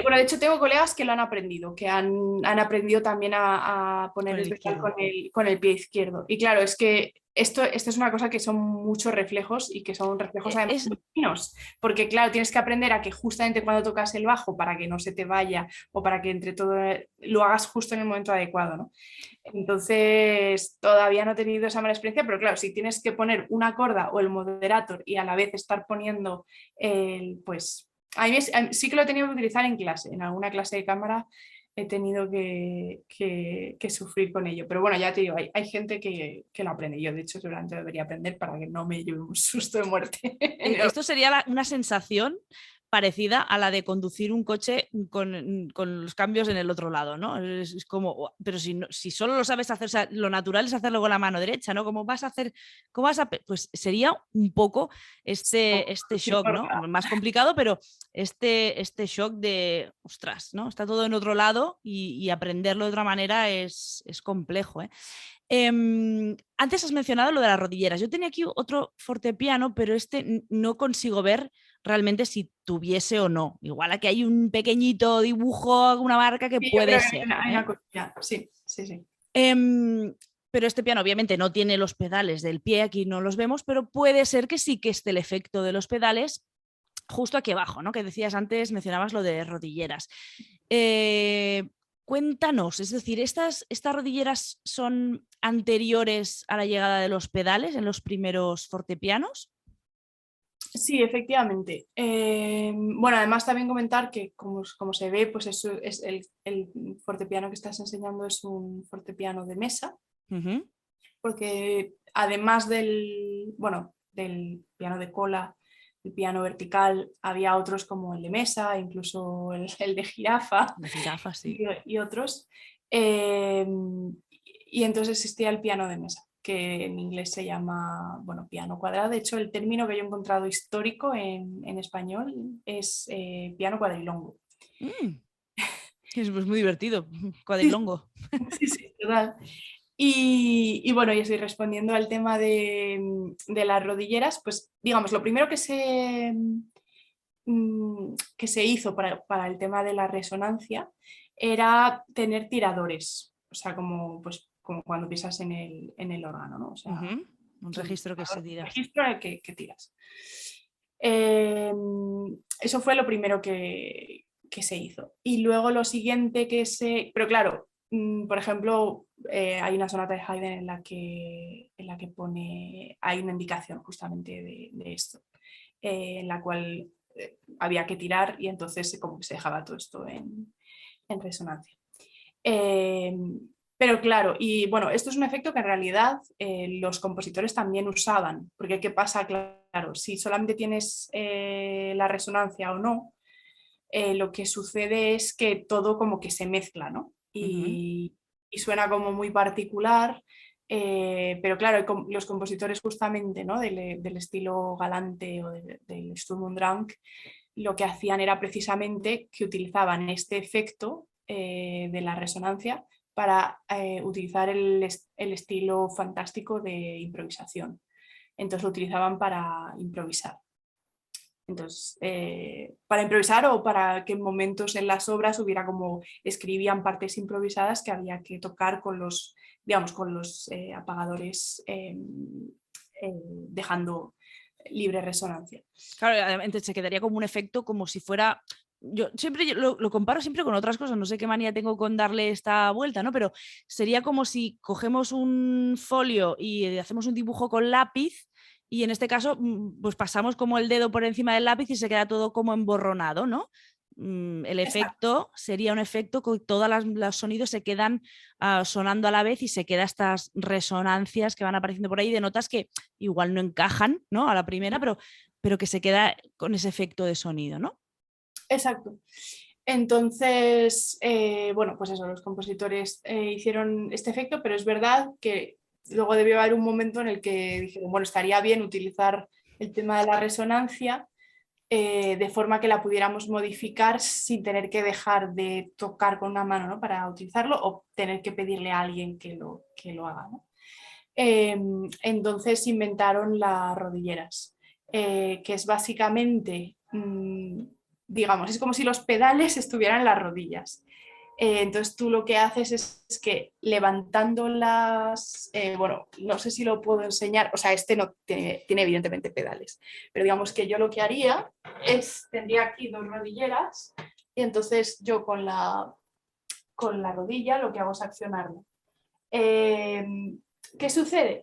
bueno, de hecho tengo colegas que lo han aprendido, que han aprendido también a poner Con el el pedal izquierdo. con el pie izquierdo. Y claro, es que esto es una cosa que son muchos reflejos y que son reflejos además Es, muy finos, porque claro, tienes que aprender a que justamente cuando tocas el bajo, para que no se te vaya o para que entre todo lo hagas justo en el momento adecuado, ¿no? Entonces, todavía no he tenido esa mala experiencia, pero claro, si tienes que poner una corda o el moderator y a la vez estar poniendo pues, sí que lo he tenido que utilizar en clase, en alguna clase de cámara he tenido que sufrir con ello. Pero bueno, ya te digo, hay gente que lo aprende. Yo, de hecho, seguramente debería aprender para que no me lleve un susto de muerte. esto sería una sensación parecida a la de conducir un coche con los cambios en el otro lado, ¿no? Es como, pero si solo lo sabes hacer, o sea, lo natural es hacerlo con la mano derecha, ¿no? ¿Cómo vas a hacer? Pues sería un poco este shock, ¿no? Más complicado, pero este shock de, ostras, ¿no? Está todo en otro lado y aprenderlo de otra manera es complejo, ¿eh? Antes has mencionado lo de las rodilleras. Yo tenía aquí otro fortepiano, pero no consigo ver realmente si tuviese o no. Igual aquí hay un pequeñito dibujo, una marca que Sí, yo puede creo que ser. hay una cosilla. Sí, sí, sí. Pero este piano obviamente no tiene los pedales del pie, aquí no los vemos, pero puede ser que sí que esté el efecto de los pedales justo aquí abajo, ¿no? Que decías antes, mencionabas lo de rodilleras. Cuéntanos, es decir, ¿estas rodilleras son anteriores a la llegada de los pedales en los primeros fortepianos? Sí, efectivamente. Bueno, además también comentar que como se ve, pues eso es el fortepiano que estás enseñando es un fortepiano de mesa, Uh-huh. porque además del piano de cola, el piano vertical, había otros como el de mesa, incluso el de jirafa La jirafa, sí. y otros. Eh, y entonces existía el piano de mesa, que en inglés se llama, bueno, piano cuadrado. De hecho, el término que yo he encontrado histórico en español es piano cuadrilongo. Mm, es pues muy divertido, Sí, cuadrilongo. sí, sí, total. Y bueno, y estoy respondiendo al tema de las rodilleras, pues digamos, lo primero que se hizo para el tema de la resonancia era tener tiradores, o sea, pues, como cuando pisas en el órgano, ¿no? O sea, Uh-huh. Un un registro que se dirá. registro en el que tiras. Eso fue lo primero que se hizo. Y luego lo siguiente pero claro, por ejemplo, hay una sonata de Haydn en la que hay una indicación justamente de esto, en la cual había que tirar y entonces como que se dejaba todo esto en resonancia. Eh, pero claro, y bueno, esto es un efecto que en realidad los compositores también usaban, porque ¿qué pasa? Claro, si solamente tienes la resonancia o no, lo que sucede es que todo como que se mezcla, ¿no? Uh-huh. Y suena como muy particular, pero claro, los compositores justamente, ¿no? del estilo galante o del Sturm und Drang, lo que hacían era precisamente que utilizaban este efecto de la resonancia para utilizar el estilo fantástico de improvisación. Entonces lo utilizaban para improvisar. Entonces, para improvisar o para que en momentos en las obras hubiera como escribían partes improvisadas que había que tocar con los, digamos, con los apagadores dejando libre resonancia. Claro, entonces se quedaría como un efecto como si fuera. Yo siempre lo comparo siempre con otras cosas, no sé qué manía tengo con darle esta vuelta, ¿no? Pero sería como si cogemos un folio y hacemos un dibujo con lápiz y en este caso pues pasamos como el dedo por encima del lápiz y se queda todo como emborronado, ¿no? El Exacto. efecto sería un efecto que todos los sonidos se quedan sonando a la vez y se quedan estas resonancias que van apareciendo por ahí de notas que igual no encajan, ¿no? A la primera, pero que se queda con ese efecto de sonido, ¿no? Exacto. Entonces, bueno, pues eso, los compositores hicieron este efecto, pero es verdad que luego debió haber un momento en el que dijeron, bueno, estaría bien utilizar el tema de la resonancia de forma que la pudiéramos modificar sin tener que dejar de tocar con una mano, ¿no? Para utilizarlo o tener que pedirle a alguien que lo haga, ¿no? Entonces inventaron las rodilleras, que es básicamente, digamos, es como si los pedales estuvieran en las rodillas. Entonces tú lo que haces es que levantando bueno, no sé si lo puedo enseñar, o sea, este no tiene evidentemente pedales, pero digamos que yo lo que haría tendría aquí dos rodilleras y entonces yo con la rodilla lo que hago es accionarlo. ¿Qué sucede?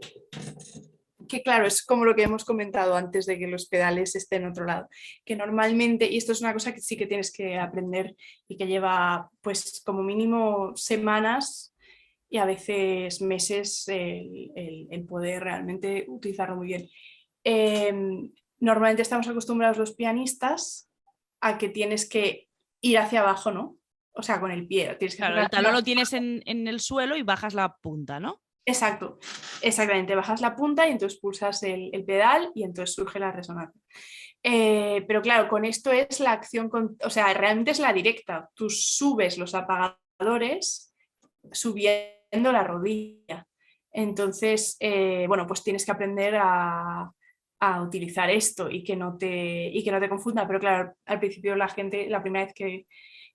Que claro, es como lo que hemos comentado antes de que los pedales estén en otro lado, que normalmente, y esto es una cosa que sí que tienes que aprender y que lleva pues como mínimo semanas y a veces meses el poder realmente utilizarlo muy bien. Normalmente estamos acostumbrados los pianistas a que tienes que ir hacia abajo, ¿no? O sea, con el pie. Tienes que Claro, el talón lo tienes en el suelo y bajas la punta, ¿no? Exacto, exactamente. Bajas la punta y entonces pulsas el pedal y entonces surge la resonancia. Pero claro, con esto es la acción, o sea, realmente es la directa. Tú subes los apagadores subiendo la rodilla. Entonces, bueno, pues tienes que aprender a utilizar esto y que no te confunda. Pero claro, al principio la gente, la primera vez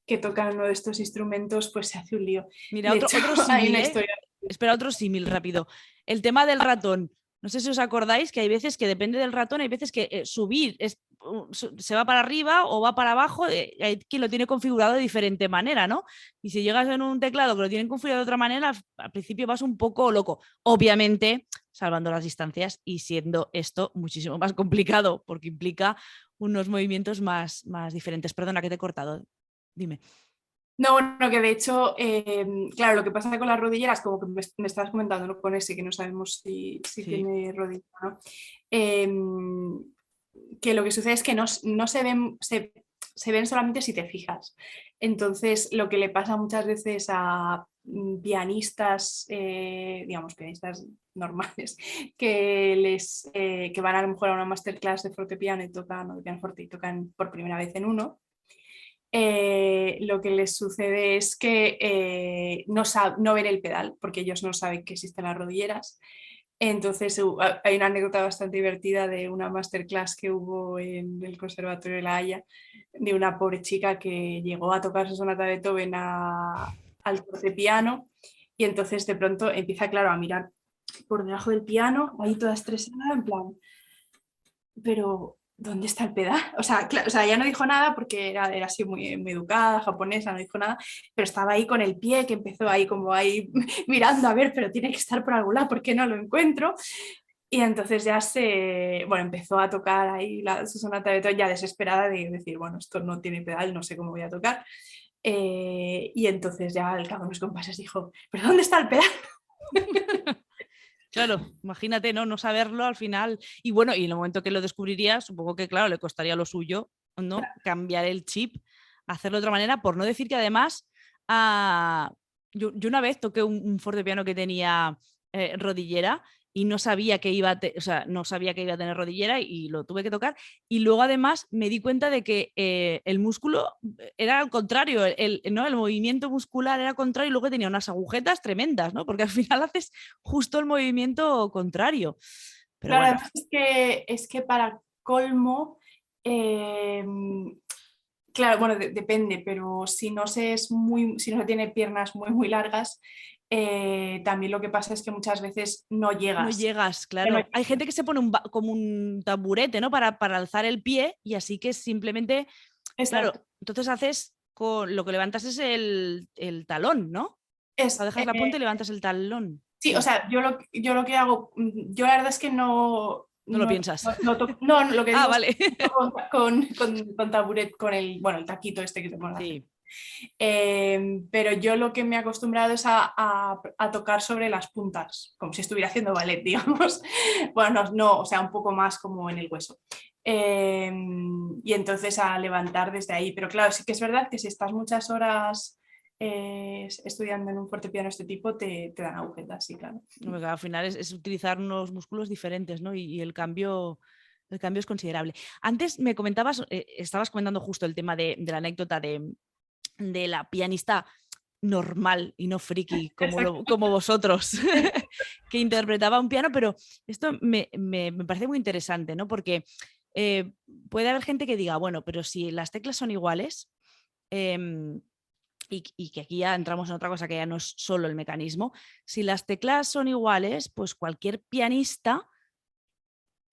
que tocan uno de estos instrumentos, pues se hace un lío. Mira, De otro, hecho, otro hay símil, una ¿eh? historia. Espera, otro símil rápido. El tema del ratón. No sé si os acordáis que hay veces que depende del ratón, hay veces que subir se va para arriba o va para abajo, hay quien lo tiene configurado de diferente manera, ¿no? Y si llegas en un teclado que lo tienen configurado de otra manera, al principio vas un poco loco. Obviamente, salvando las distancias y siendo esto muchísimo más complicado, porque implica unos movimientos más diferentes. Perdona que te he cortado. Dime. No, bueno, que de hecho, claro, lo que pasa con las rodilleras, como que me estabas comentando, ¿no? Con ese, que no sabemos si Sí. tiene rodilla, ¿no? Que lo que sucede es que no se ven, se ven solamente si te fijas. Entonces, lo que le pasa muchas veces a pianistas, digamos, pianistas normales, que van a lo mejor a una masterclass de fortepiano y tocan, o de pianoforte y tocan por primera vez en uno, lo que les sucede es que no ven el pedal, porque ellos no saben que existen las rodilleras. Entonces hay una anécdota bastante divertida de una masterclass que hubo en el Conservatorio de La Haya, de una pobre chica que llegó a tocar su sonata de Beethoven al fortepiano y entonces de pronto empieza, claro, a mirar por debajo del piano, ahí toda estresada, en plan, pero ¿dónde está el pedal? O sea, ya no dijo nada porque era así muy educada, japonesa, no dijo nada, pero estaba ahí con el pie que empezó ahí como ahí mirando a ver, pero tiene que estar por algún lado, ¿por qué no lo encuentro? Y entonces ya empezó a tocar ahí su sonata de Beethoven ya desesperada de decir, bueno, esto no tiene pedal, no sé cómo voy a tocar. Y entonces ya al cabo de unos compases dijo, ¿pero dónde está el pedal? Claro, imagínate, ¿no? No saberlo al final. Y bueno, y en el momento que lo descubriría, supongo que, claro, le costaría lo suyo, ¿no? Cambiar el chip, hacerlo de otra manera, por no decir que además, yo una vez toqué un fortepiano que tenía rodillera y no sabía que iba o sea, no sabía que iba a tener rodillera y lo tuve que tocar. Y luego además me di cuenta de que el músculo era al contrario, ¿no? El movimiento muscular era contrario y luego tenía unas agujetas tremendas, ¿no? Porque al final haces justo el movimiento contrario. Pero Claro, bueno, además es que para colmo, eh, claro, bueno, depende, pero si no se tiene piernas muy largas, también lo que pasa es que muchas veces no no llegas. llegas, Que no claro. Hay gente que se pone como un taburete, ¿no? Para alzar el pie y así que simplemente, claro, Exacto. entonces haces con lo que levantas es el talón, ¿no? O sea, Es, dejas la punta y levantas el talón. sí, o Sí, sea, yo lo que hago, yo la verdad es que no, no lo no, piensas. no, lo que Ah, digo es vale. con taburet, con el taquito este que te pones a hacer. Sí. Pero yo lo que me he acostumbrado es a tocar sobre las puntas, como si estuviera haciendo ballet, digamos. Bueno, no, o sea, un poco más como en el hueso. Y entonces a levantar desde ahí. Pero claro, sí que es verdad que si estás muchas horas estudiando en un fortepiano de este tipo, te dan agujetas, sí, claro. Porque al final es utilizar unos músculos diferentes, ¿no? Y el cambio es considerable. Antes me comentabas, estabas comentando justo el tema de la anécdota de la pianista normal y no friki como vosotros, que interpretaba un piano, pero esto me parece muy interesante, ¿no? Porque puede haber gente que diga, bueno, pero si las teclas son iguales, y que aquí ya entramos en otra cosa que ya no es solo el mecanismo, si las teclas son iguales, pues cualquier pianista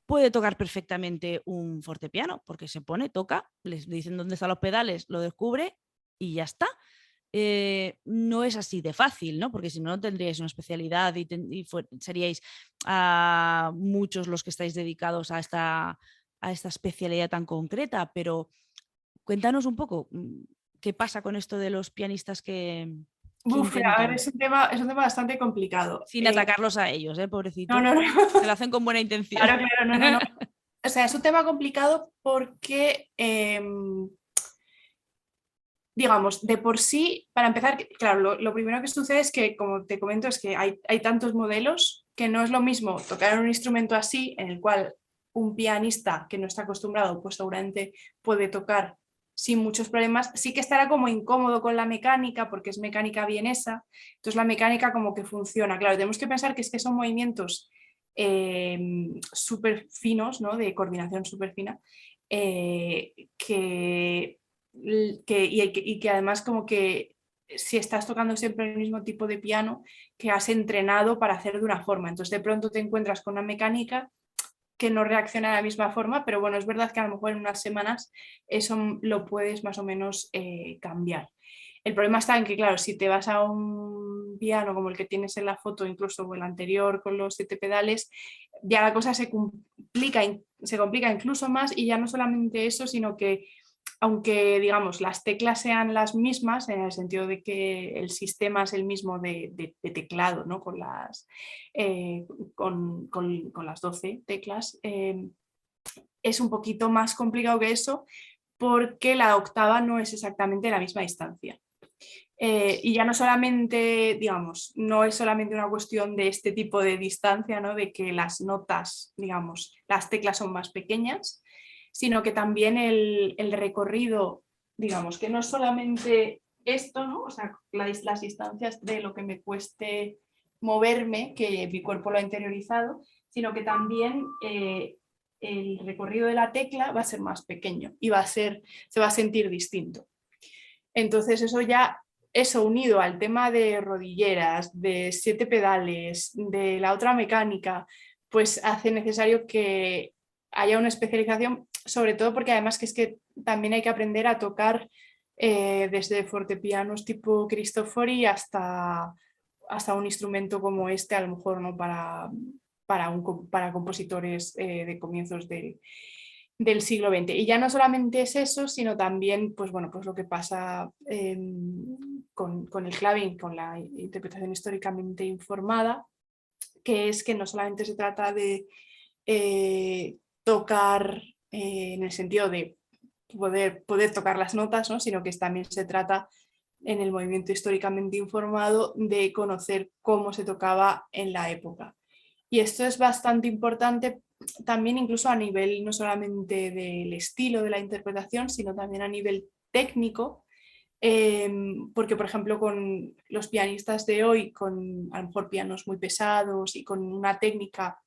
puede tocar perfectamente un fortepiano, porque se pone, toca, les dicen dónde están los pedales, lo descubre y ya está. No es así de fácil, ¿no? Porque si no, no tendríais una especialidad seríais muchos los que estáis dedicados a esta especialidad tan concreta, pero cuéntanos un poco qué pasa con esto de los pianistas que A ver, intentan, es un tema bastante complicado. sin atacarlos a ellos, No, pobrecitos, no, no. que lo hacen con buena intención. Claro, claro, no, no, no. O sea, es un tema complicado porque digamos, de por sí, para empezar, claro, lo primero que sucede es que, como te comento, es que hay tantos modelos que no es lo mismo tocar un instrumento así, en el cual un pianista que no está acostumbrado, pues seguramente puede tocar sin muchos problemas. Sí que estará como incómodo con la mecánica, porque es mecánica vienesa, entonces la mecánica como que funciona. Claro, tenemos que pensar que es que son movimientos súper finos, ¿no? De coordinación súper fina, y que además como que si estás tocando siempre el mismo tipo de piano que has entrenado para hacer de una forma, entonces de pronto te encuentras con una mecánica que no reacciona de la misma forma, pero bueno, es verdad que a lo mejor en unas semanas eso lo puedes más o menos cambiar. El problema está en que, claro, si te vas a un piano como el que tienes en la foto, incluso el anterior con los 7 pedales, ya la cosa se complica incluso más, y ya no solamente eso, sino que aunque digamos las teclas sean las mismas, en el sentido de que el sistema es el mismo de teclado, ¿no? Eh, con las 12 teclas, es un poquito más complicado que eso, porque la octava no es exactamente la misma distancia. Y ya no solamente, digamos, no es solamente una cuestión de este tipo de distancia, ¿no? De que las notas, digamos, las teclas son más pequeñas, sino que también el recorrido, digamos, que no es solamente esto, ¿no? O sea, las distancias de lo que me cueste moverme, que mi cuerpo lo ha interiorizado, sino que también el recorrido de la tecla va a ser más pequeño y se va a sentir distinto. Entonces eso unido al tema de rodilleras, de 7 pedales, de la otra mecánica, pues hace necesario que haya una especialización, sobre todo porque además que es que también hay que aprender a tocar desde fortepianos tipo Cristofori hasta un instrumento como este, a lo mejor no para compositores de comienzos del siglo XX. Y ya no solamente es eso, sino también pues, bueno, pues lo que pasa con el claving, con la interpretación históricamente informada, que es que no solamente se trata de tocar en el sentido de poder tocar las notas, ¿no? Sino que también se trata en el movimiento históricamente informado de conocer cómo se tocaba en la época. Y esto es bastante importante también incluso a nivel no solamente del estilo de la interpretación, sino también a nivel técnico, porque por ejemplo con los pianistas de hoy, con a lo mejor pianos muy pesados y con una técnica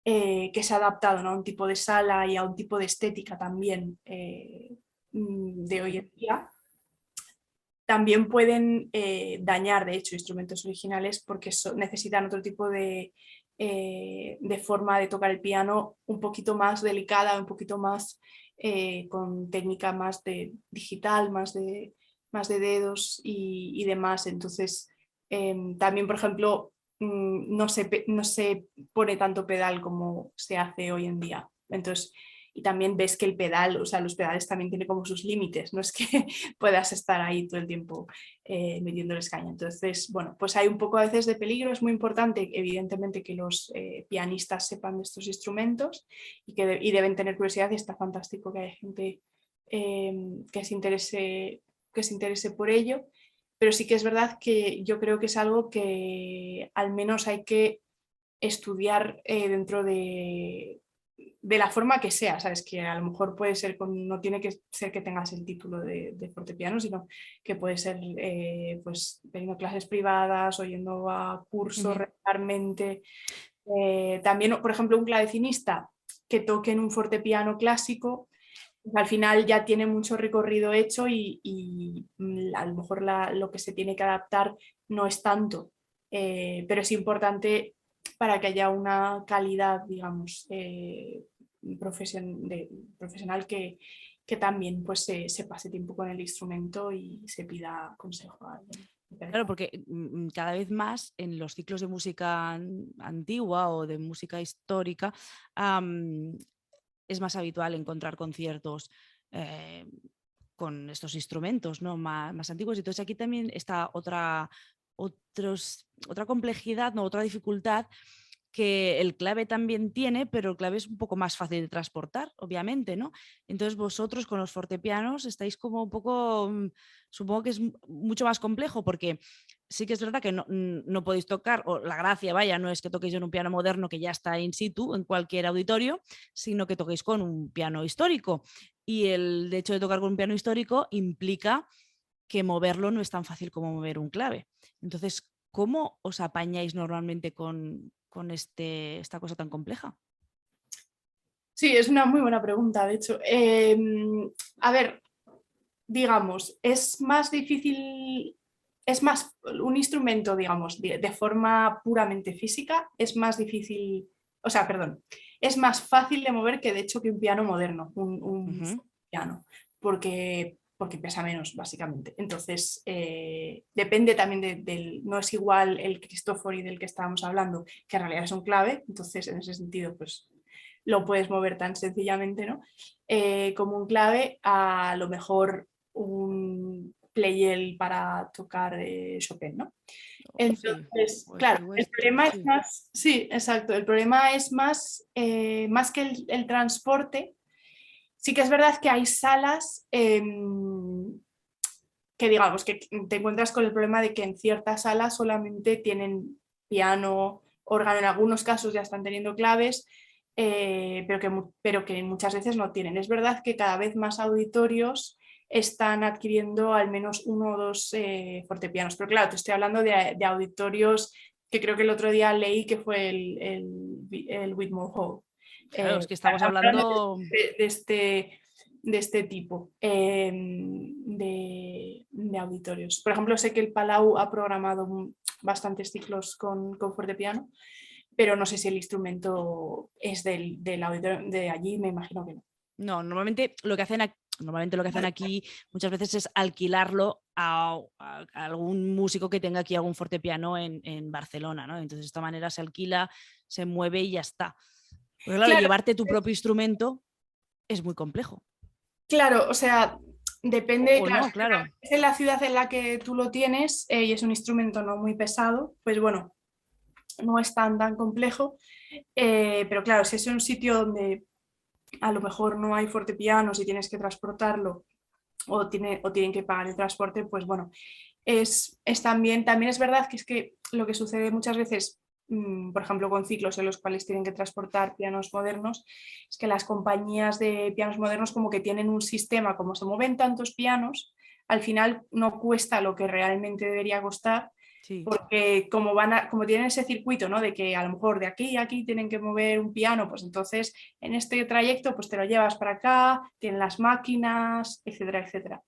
que se ha adaptado, ¿no? A un tipo de sala y a un tipo de estética también de hoy en día, también pueden dañar, de hecho, instrumentos originales porque necesitan otro tipo de forma de tocar el piano un poquito más delicada, un poquito más con técnica más de digital, más de dedos y demás. Entonces, también, por ejemplo, no se pone tanto pedal como se hace hoy en día. Entonces, y también ves que el pedal, o sea, los pedales también tienen como sus límites, no es que puedas estar ahí todo el tiempo metiéndoles caña. Entonces, bueno, pues hay un poco a veces de peligro. Es muy importante, evidentemente, que los pianistas sepan de estos instrumentos y deben tener curiosidad, y está fantástico que haya gente que se interese por ello, pero sí que es verdad que yo creo que es algo que al menos hay que estudiar dentro de la forma que sea, ¿sabes? Que a lo mejor puede ser, no tiene que ser que tengas el título de fortepiano, sino que puede ser pues teniendo clases privadas o yendo a cursos regularmente. También, por ejemplo, un clavecinista que toque en un fortepiano clásico, pues al final ya tiene mucho recorrido hecho y a lo mejor lo que se tiene que adaptar no es tanto, pero es importante para que haya una calidad, digamos, profesional que también pues, se pase tiempo con el instrumento y se pida consejo a alguien. Claro, porque cada vez más en los ciclos de música antigua o de música histórica es más habitual encontrar conciertos con estos instrumentos, ¿no? Más antiguos. Entonces aquí también está otra complejidad, ¿no? Otra dificultad, que el clave también tiene, pero el clave es un poco más fácil de transportar, obviamente, ¿no? Entonces vosotros con los fortepianos estáis como un poco, supongo que es mucho más complejo, porque sí que es verdad que no podéis tocar, o la gracia, vaya, no es que toquéis en un piano moderno que ya está in situ en cualquier auditorio, sino que toquéis con un piano histórico. Y el hecho de tocar con un piano histórico implica que moverlo no es tan fácil como mover un clave. Entonces, ¿cómo os apañáis normalmente con esta cosa tan compleja? Sí, es una muy buena pregunta, de hecho. A ver, digamos, es más difícil, es más un instrumento, digamos, de forma puramente física, es más difícil, o sea, perdón, es más fácil de mover que de hecho que un piano moderno, un Ujú. piano, porque pesa menos, básicamente. Entonces, depende también del, no es igual el Cristofori del que estábamos hablando, que en realidad es un clave, entonces en ese sentido, pues lo puedes mover tan sencillamente, ¿no? Como un clave, a lo mejor un playel para tocar Chopin, ¿no? Sí, Entonces, o claro, este o el este, problema es sí. más, sí, exacto, el problema es más, más que el transporte. Sí que es verdad que hay salas que digamos que te encuentras con el problema de que en ciertas salas solamente tienen piano, órgano, en algunos casos ya están teniendo claves, pero que muchas veces no tienen. Es verdad que cada vez más auditorios están adquiriendo al menos uno o dos fortepianos, pero claro, te estoy hablando de auditorios que creo que el otro día leí que fue el Whitmore Hall. Claro, es que estamos Hablando hablando. de este tipo de auditorios. Por ejemplo, sé que el Palau ha programado bastantes ciclos con fortepiano, pero no sé si el instrumento es del auditorio de allí, me imagino que no. No, normalmente lo que hacen aquí muchas veces es alquilarlo a algún músico que tenga aquí algún fortepiano en Barcelona, ¿no? Entonces de esta manera se alquila, se mueve y ya está. Porque claro, Claro, llevarte tu propio instrumento es muy complejo. claro, o sea, depende, O claro, no, claro. si es en la ciudad en la que tú lo tienes y es un instrumento no muy pesado, pues bueno, no es tan complejo, pero claro, si es un sitio donde a lo mejor no hay fortepianos y tienes que transportarlo o tienen que pagar el transporte, pues bueno, también es verdad que es que lo que sucede muchas veces, por ejemplo, con ciclos en los cuales tienen que transportar pianos modernos, es que las compañías de pianos modernos como que tienen un sistema, como se mueven tantos pianos, al final no cuesta lo que realmente debería costar Sí. porque como tienen ese circuito, ¿no? De que a lo mejor de aquí a aquí tienen que mover un piano, pues entonces en este trayecto pues te lo llevas para acá, tienen las máquinas, etcétera, etcétera.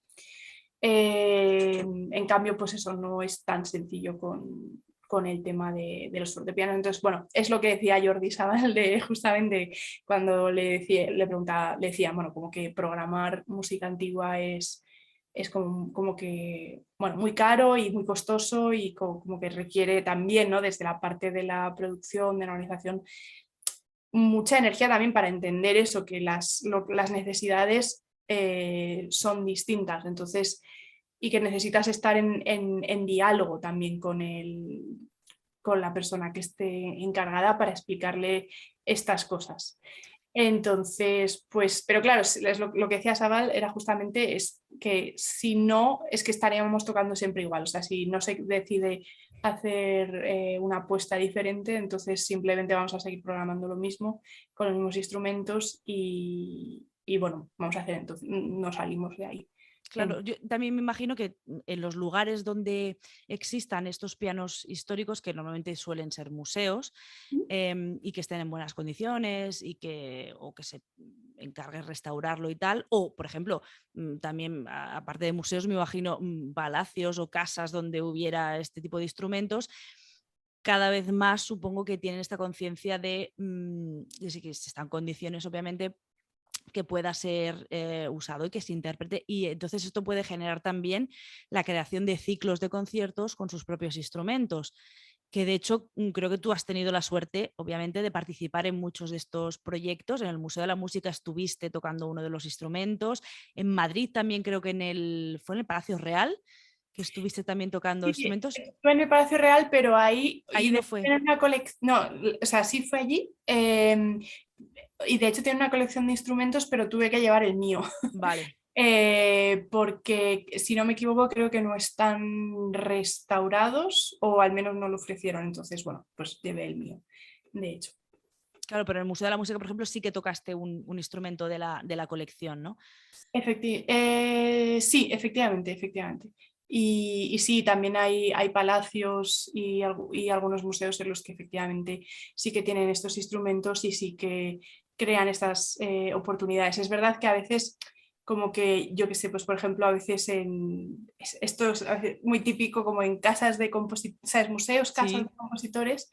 En cambio, pues eso no es tan sencillo con el tema de los fortepianos. Entonces, bueno, es lo que decía Jordi Sabal de justamente cuando le preguntaba, le decía, bueno, como que programar música antigua es como que, bueno, muy caro y muy costoso y como que requiere también, ¿no? Desde la parte de la producción, de la organización, mucha energía también para entender eso, que las necesidades son distintas. Entonces, y que necesitas estar en diálogo también con la persona que esté encargada para explicarle estas cosas. Entonces, pues, pero claro, lo que decía Sabal era justamente es que si no, es que estaríamos tocando siempre igual. O sea, si no se decide hacer una apuesta diferente, entonces simplemente vamos a seguir programando lo mismo con los mismos instrumentos y bueno, vamos a hacer entonces, no salimos de ahí. Claro, yo también me imagino que en los lugares donde existan estos pianos históricos, que normalmente suelen ser museos, y que estén en buenas condiciones o que se encargue restaurarlo y tal, o por ejemplo, también aparte de museos, me imagino palacios o casas donde hubiera este tipo de instrumentos, cada vez más supongo que tienen esta conciencia de que está en condiciones, obviamente, que pueda ser usado y que se interprete. Y entonces esto puede generar también la creación de ciclos de conciertos con sus propios instrumentos, que de hecho creo que tú has tenido la suerte, obviamente, de participar en muchos de estos proyectos. En el Museo de la Música estuviste tocando uno de los instrumentos. En Madrid también creo que fue en el Palacio Real. que estuviste también tocando Sí, instrumentos. estuve en el Palacio Real, pero ahí, Ahí no fue. tienen una colección, no, o sea, sí fue allí, y de hecho tiene una colección de instrumentos, pero tuve que llevar el mío. Vale. Porque si no me equivoco creo que no están restaurados o al menos no lo ofrecieron, entonces bueno, pues llevé el mío, de hecho. Claro, pero en el Museo de la Música, por ejemplo, sí que tocaste un instrumento de la colección, ¿no? Sí, efectivamente, efectivamente. Y sí, también hay palacios y algunos museos en los que efectivamente sí que tienen estos instrumentos y sí que crean estas oportunidades. Es verdad que a veces, como que, yo qué sé, pues por ejemplo, a veces esto es a veces muy típico como en casas de compositores, ¿sabes? Museos, casas Sí. de compositores,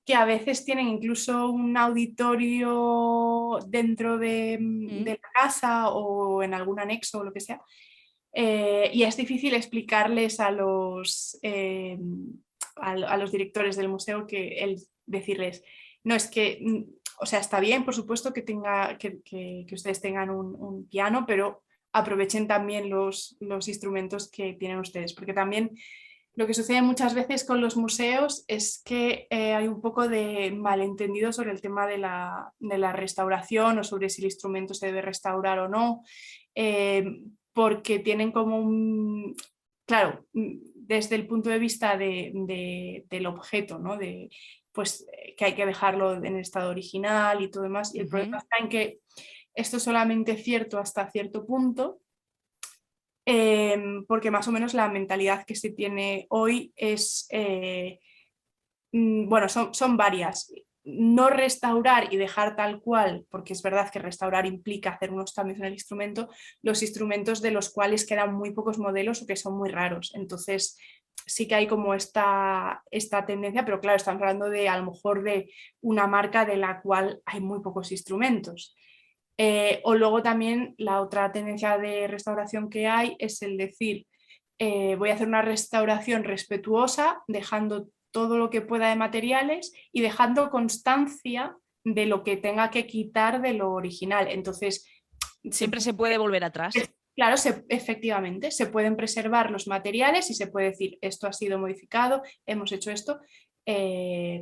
que a veces tienen incluso un auditorio dentro de la casa o en algún anexo o lo que sea. Y es difícil explicarles a los directores del museo decirles, no es que, o sea, está bien, por supuesto, que ustedes tengan un piano, pero aprovechen también los instrumentos que tienen ustedes, porque también lo que sucede muchas veces con los museos es que hay un poco de malentendido sobre el tema de la restauración o sobre si el instrumento se debe restaurar o no, porque tienen como claro, desde el punto de vista del objeto, ¿no? Pues que hay que dejarlo en estado original y todo demás. Y el problema está en que esto es solamente cierto hasta cierto punto, porque más o menos la mentalidad que se tiene hoy es, bueno, son varias. No restaurar y dejar tal cual, porque es verdad que restaurar implica hacer unos cambios en el instrumento, los instrumentos de los cuales quedan muy pocos modelos o que son muy raros. Entonces sí que hay como esta tendencia, pero claro, estamos hablando de a lo mejor de una marca de la cual hay muy pocos instrumentos. O luego también la otra tendencia de restauración que hay es el decir, voy a hacer una restauración respetuosa, dejando todo lo que pueda de materiales y dejando constancia de lo que tenga que quitar de lo original. Entonces, Siempre se puede volver atrás. claro, efectivamente, se pueden preservar los materiales y se puede decir, esto ha sido modificado, hemos hecho esto,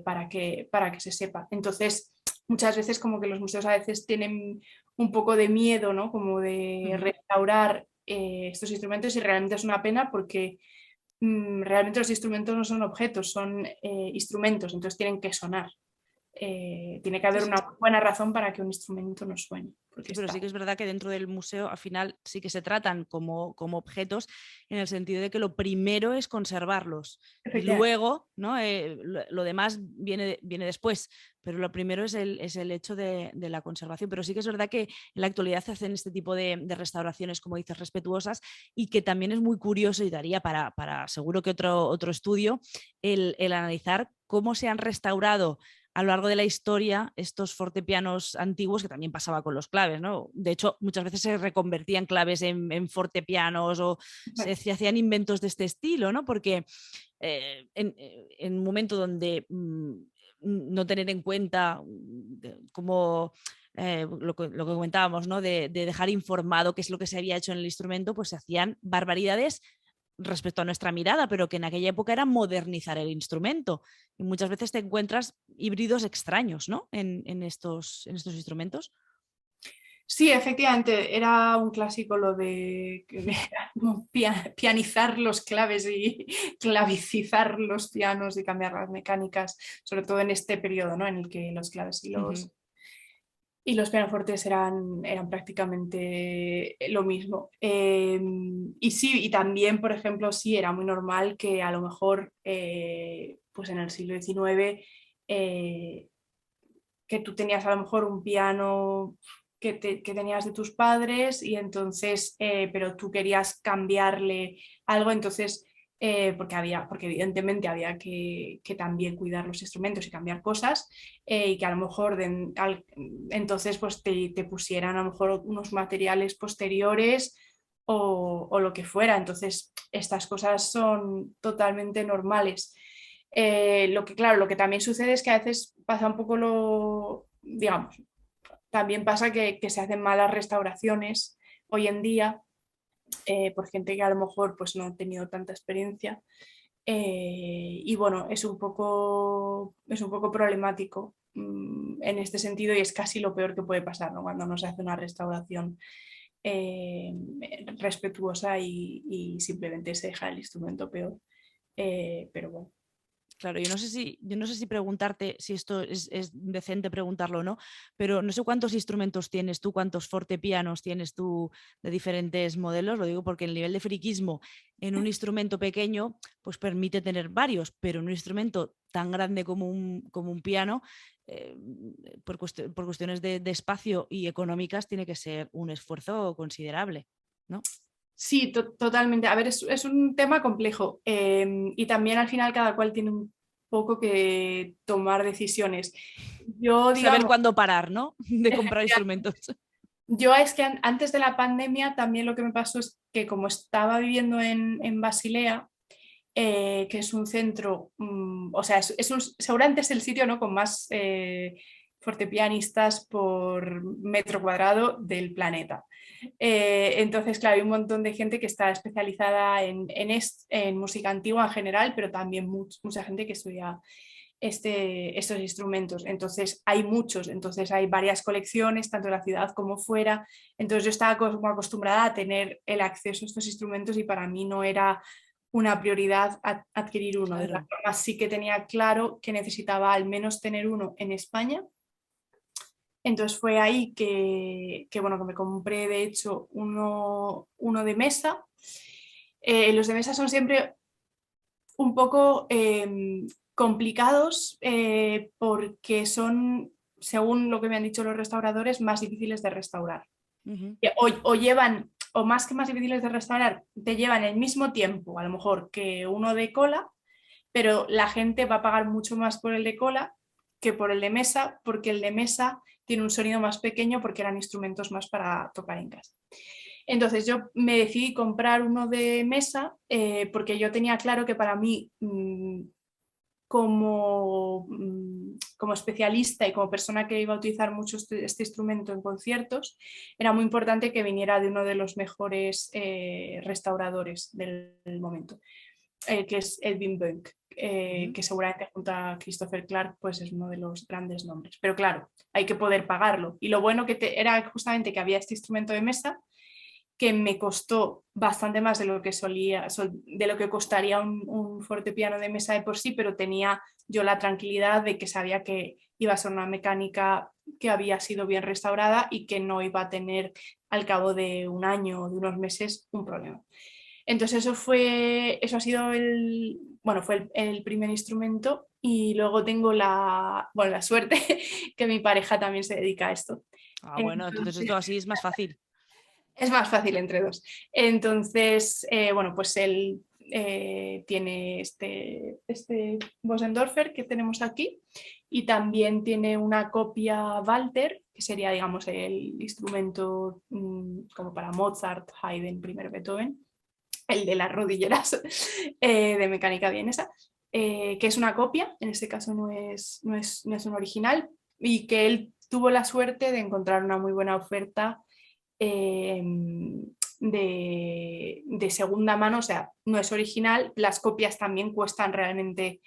para que se sepa. Entonces, muchas veces como que los museos a veces tienen un poco de miedo, ¿no? Como de restaurar estos instrumentos, y realmente es una pena porque realmente los instrumentos no son objetos, son instrumentos, entonces tienen que sonar. Tiene que haber Sí, una buena razón para que un instrumento no suene. Porque pero sí que es verdad que dentro del museo al final sí que se tratan como objetos, en el sentido de que lo primero es conservarlos y luego, ¿no? Lo demás viene después, pero lo primero es el hecho de la conservación. Pero sí que es verdad que en la actualidad se hacen este tipo de restauraciones, como dices, respetuosas, y que también es muy curioso y daría para seguro que otro estudio el analizar cómo se han restaurado a lo largo de la historia estos fortepianos antiguos, que también pasaba con los claves, ¿no? De hecho, muchas veces se reconvertían claves en fortepianos o se hacían inventos de este estilo, ¿no? Porque en un momento donde no tener en cuenta como lo que comentábamos, ¿no? De dejar informado qué es lo que se había hecho en el instrumento, pues se hacían barbaridades respecto a nuestra mirada, pero que en aquella época era modernizar el instrumento. Y muchas veces te encuentras híbridos extraños, ¿no? En estos instrumentos. Sí, efectivamente, era un clásico lo de pianizar los claves y clavicizar los pianos y cambiar las mecánicas, sobre todo en este periodo, ¿no? En el que los claves y los pianofortes eran prácticamente lo mismo. Y sí, y también, por ejemplo, sí, era muy normal que a lo mejor, pues en el siglo XIX, que tú tenías a lo mejor un piano que tenías de tus padres y entonces, pero tú querías cambiarle algo, entonces, porque evidentemente había que también cuidar los instrumentos y cambiar cosas, y que a lo mejor entonces pues te pusieran a lo mejor unos materiales posteriores o lo que fuera. Entonces, estas cosas son totalmente normales. Claro, lo que también sucede es que a veces pasa un poco digamos, también pasa que se hacen malas restauraciones hoy en día, por gente que a lo mejor pues, no ha tenido tanta experiencia. Y bueno, es un poco problemático en este sentido y es casi lo peor que puede pasar, ¿no? Cuando no se hace una restauración respetuosa y simplemente se deja el instrumento peor. Pero bueno. Claro, yo no sé si preguntarte si esto es decente preguntarlo o no, pero no sé cuántos instrumentos tienes tú, cuántos fortepianos tienes tú de diferentes modelos. Lo digo porque el nivel de friquismo en un instrumento pequeño pues permite tener varios, pero en un instrumento tan grande como un piano, por cuestiones de espacio y económicas, tiene que ser un esfuerzo considerable, ¿no? Sí, totalmente. A ver, es un tema complejo y también al final cada cual tiene un poco que tomar decisiones. Yo, Saber digamos, cuándo parar, ¿no? De comprar instrumentos. yo es que antes de la pandemia también lo que me pasó es que como estaba viviendo en Basilea, que es un centro, o sea, seguramente es el sitio, ¿no?, con más fortepianistas por metro cuadrado del planeta. Entonces, claro, hay un montón de gente que está especializada en música antigua en general, pero también mucha gente que estudia estos instrumentos. Entonces, hay muchos, entonces hay varias colecciones, tanto en la ciudad como fuera. Entonces, yo estaba como acostumbrada a tener el acceso a estos instrumentos y para mí no era una prioridad adquirir uno. De todas Claro. formas, sí que tenía claro que necesitaba al menos tener uno en España. Entonces fue ahí que bueno, que me compré de hecho uno de mesa. Los de mesa son siempre un poco complicados porque son, según lo que me han dicho los restauradores, más difíciles de restaurar. Uh-huh. O llevan, o más que más difíciles de restaurar, te llevan el mismo tiempo, a lo mejor, que uno de cola, pero la gente va a pagar mucho más por el de cola que por el de mesa, porque el de mesa tiene un sonido más pequeño porque eran instrumentos más para tocar en casa. Entonces yo me decidí comprar uno de mesa porque yo tenía claro que para mí como especialista y como persona que iba a utilizar mucho este instrumento en conciertos, era muy importante que viniera de uno de los mejores restauradores del momento, que es Edwin Bunk, Uh-huh. que seguramente junto a Christopher Clark pues es uno de los grandes nombres. Pero claro, hay que poder pagarlo. Y lo bueno que era justamente que había este instrumento de mesa que me costó bastante más de lo que de lo que costaría un fortepiano de mesa de por sí, pero tenía yo la tranquilidad de que sabía que iba a ser una mecánica que había sido bien restaurada y que no iba a tener al cabo de un año o de unos meses un problema. Entonces eso ha sido fue el primer instrumento y luego tengo la suerte que mi pareja también se dedica a esto. Ah, bueno, entonces Entonces, esto así es más fácil. es más fácil entre dos. Entonces, bueno, pues él tiene este Bosendorfer que tenemos aquí y también tiene una copia Walter, que sería, digamos, el instrumento como para Mozart, Haydn, primero Beethoven, el de las rodilleras de mecánica vienesa, que es una copia, en este caso no es un original, y que él tuvo la suerte de encontrar una muy buena oferta de segunda mano, o sea, no es original, las copias también cuestan realmente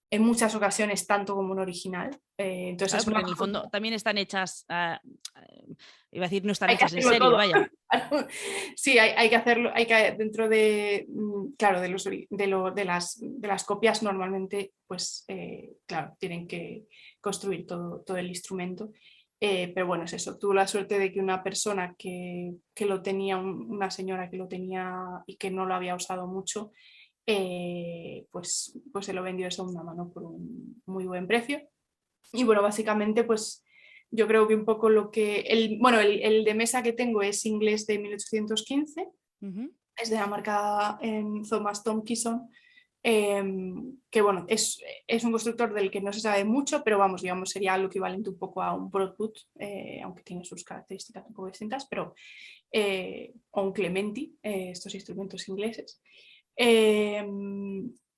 en muchas ocasiones tanto como un original. Entonces Claro, es porque más, en el fondo también están hechas, iba a decir, no están hay que hechas en hacerlo serie, todo. vaya. Sí, hay que hacerlo, dentro de, claro, de las copias normalmente, pues, claro, tienen que construir todo el instrumento. Pero bueno, es eso, tuve la suerte de que una persona que lo tenía, una señora que lo tenía y que no lo había usado mucho, pues se lo vendió de segunda mano por un muy buen precio. Y bueno, básicamente, pues yo creo que un poco el de mesa que tengo es inglés de 1815, Uh-huh. es de la marca Thomas Tomkinson, que bueno, es un constructor del que no se sabe mucho, pero vamos, digamos, sería lo equivalente un poco a un Broadwood, aunque tiene sus características un poco distintas, pero o un Clementi, estos instrumentos ingleses. Eh,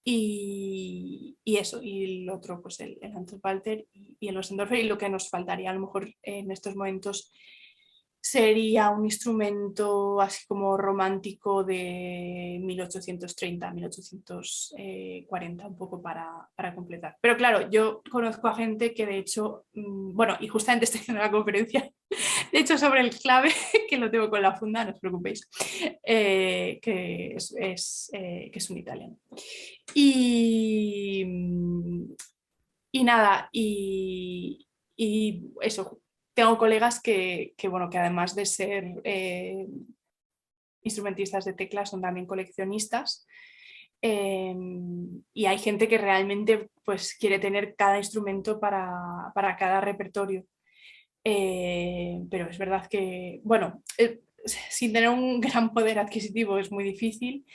y eso, y el otro, pues el Anton Walter y el Ossendorfer, y lo que nos faltaría a lo mejor en estos momentos sería un instrumento así como romántico de 1830, 1840, un poco para completar. Pero claro, yo conozco a gente que de hecho, bueno, y justamente estoy haciendo una conferencia, de hecho sobre el clave, que lo tengo con la funda, no os preocupéis, que es un italiano. Y, y nada, y eso, tengo colegas bueno, que además de ser instrumentistas de teclas son también coleccionistas. Y hay gente que realmente pues, quiere tener cada instrumento para cada repertorio. Pero es verdad que, bueno, sin tener un gran poder adquisitivo es muy difícil.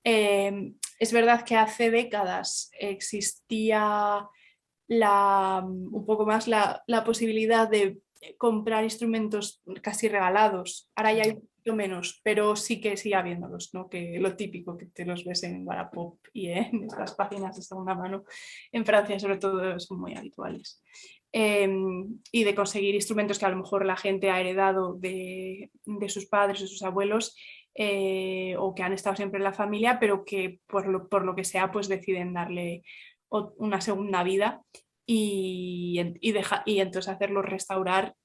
Es verdad que hace décadas existía un poco más la posibilidad de comprar instrumentos casi regalados. Ahora ya hay un poquito menos, pero sí que sigue habiéndolos, ¿no? Que lo típico que te los ves en Wallapop y en estas páginas de segunda mano en Francia sobre todo son muy habituales. Y de conseguir instrumentos que a lo mejor la gente ha heredado de sus padres o sus abuelos, o que han estado siempre en la familia, pero que por lo que sea pues deciden darle una segunda vida y entonces hacerlo restaurar,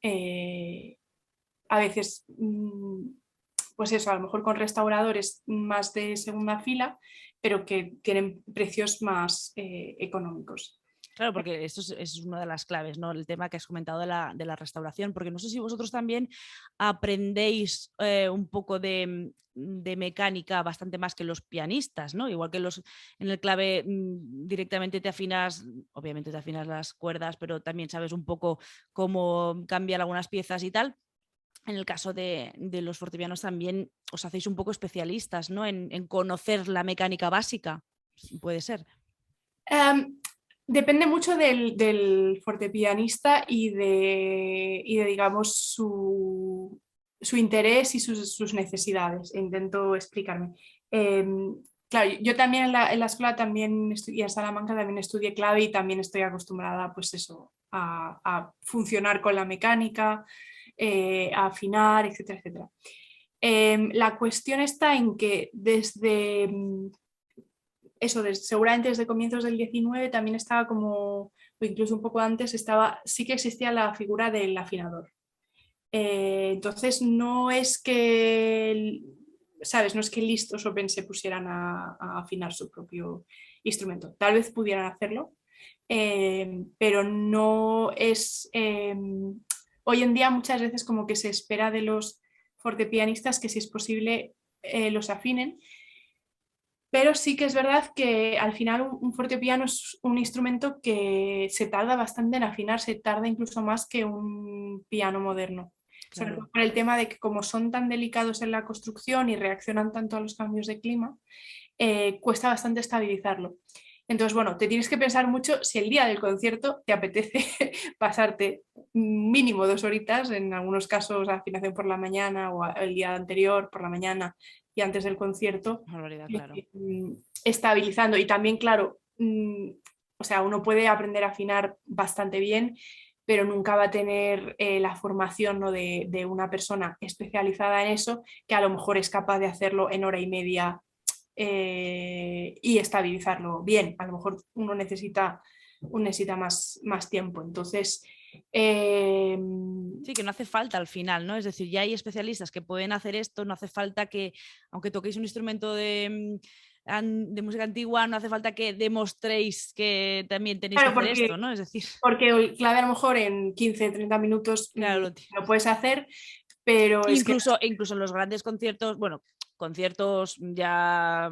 a veces, pues eso, a lo mejor con restauradores más de segunda fila, pero que tienen precios más económicos. Claro, porque es una de las claves, ¿no? El tema que has comentado de la restauración, porque no sé si vosotros también aprendéis un poco de mecánica bastante más que los pianistas, ¿no? Igual que en el clave directamente te afinas, obviamente te afinas las cuerdas, pero también sabes un poco cómo cambiar algunas piezas y tal. En el caso de los fortepianos también os hacéis un poco especialistas, ¿no? En conocer la mecánica básica, puede ser. Depende mucho del fortepianista y de, digamos, su interés y sus necesidades. Intento explicarme. Claro, yo también en la escuela también y en Salamanca también estudié clave y también estoy acostumbrada, pues eso, a funcionar con la mecánica, a afinar, etcétera, etcétera. La cuestión está en que desde eso, seguramente desde comienzos del 19 también estaba como, o incluso un poco antes, sí que existía la figura del afinador. Entonces no es que, ¿sabes? No es que listos o se pusieran a afinar su propio instrumento. Tal vez pudieran hacerlo, pero no es... hoy en día muchas veces como que se espera de los fortepianistas que si es posible los afinen, pero sí que es verdad que al final un fortepiano es un instrumento que se tarda bastante en afinar, se tarda incluso más que un piano moderno. Sobre Claro. todo por el tema de que como son tan delicados en la construcción y reaccionan tanto a los cambios de clima, cuesta bastante estabilizarlo. Entonces, bueno, te tienes que pensar mucho si el día del concierto te apetece pasarte mínimo 2 horitas, en algunos casos afinación por la mañana o el día anterior por la mañana y antes del concierto, Barbaridad, claro. estabilizando. Y también, claro, o sea, uno puede aprender a afinar bastante bien, pero nunca va a tener la formación, ¿no? de una persona especializada en eso, que a lo mejor es capaz de hacerlo en hora y media y estabilizarlo bien. A lo mejor uno necesita más tiempo. Entonces, Sí, que no hace falta al final, ¿no? Es decir, ya hay especialistas que pueden hacer esto, no hace falta que, aunque toquéis un instrumento de música antigua, no hace falta que demostréis que también tenéis que claro, hacer esto, ¿no? Es decir, porque el clave a lo mejor en 15, 30 minutos claro, lo puedes hacer, pero es que... incluso en los grandes conciertos, bueno, conciertos ya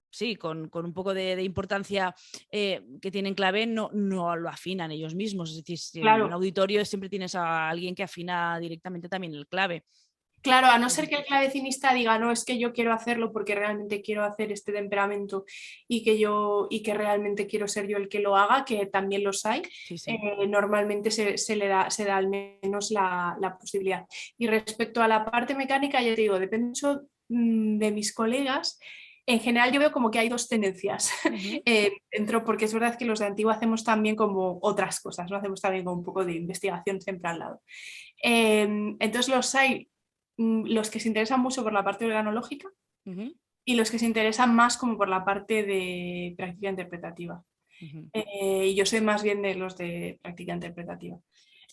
sí, con un poco de importancia que tienen clave, no lo afinan ellos mismos. Es decir, si en un Claro, auditorio siempre tienes a alguien que afina directamente también el clave. claro, a no ser que el clavecinista diga, no, es que yo quiero hacerlo porque realmente quiero hacer este temperamento y que realmente quiero ser yo el que lo haga, que también los hay, Sí, sí. normalmente se da al menos la posibilidad. Y respecto a la parte mecánica, ya te digo, depende mucho de mis colegas. En general yo veo como que hay dos tendencias dentro, porque es verdad que los de Antigua hacemos también como otras cosas, ¿no? Hacemos también como un poco de investigación siempre al lado. Entonces hay los que se interesan mucho por la parte organológica y los que se interesan más como por la parte de práctica interpretativa. Y yo soy más bien de los de práctica interpretativa.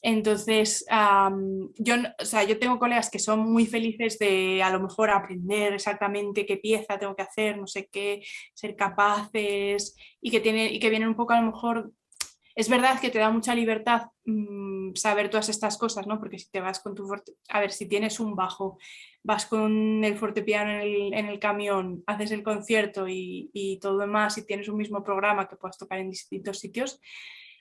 Entonces, yo tengo colegas que son muy felices de a lo mejor aprender exactamente qué pieza tengo que hacer, no sé qué, ser capaces y que vienen un poco a lo mejor. Es verdad que te da mucha libertad saber todas estas cosas, ¿no? Porque si te vas con a ver, si tienes un bajo, vas con el fortepiano en el camión, haces el concierto y todo demás, y tienes un mismo programa que puedes tocar en distintos sitios,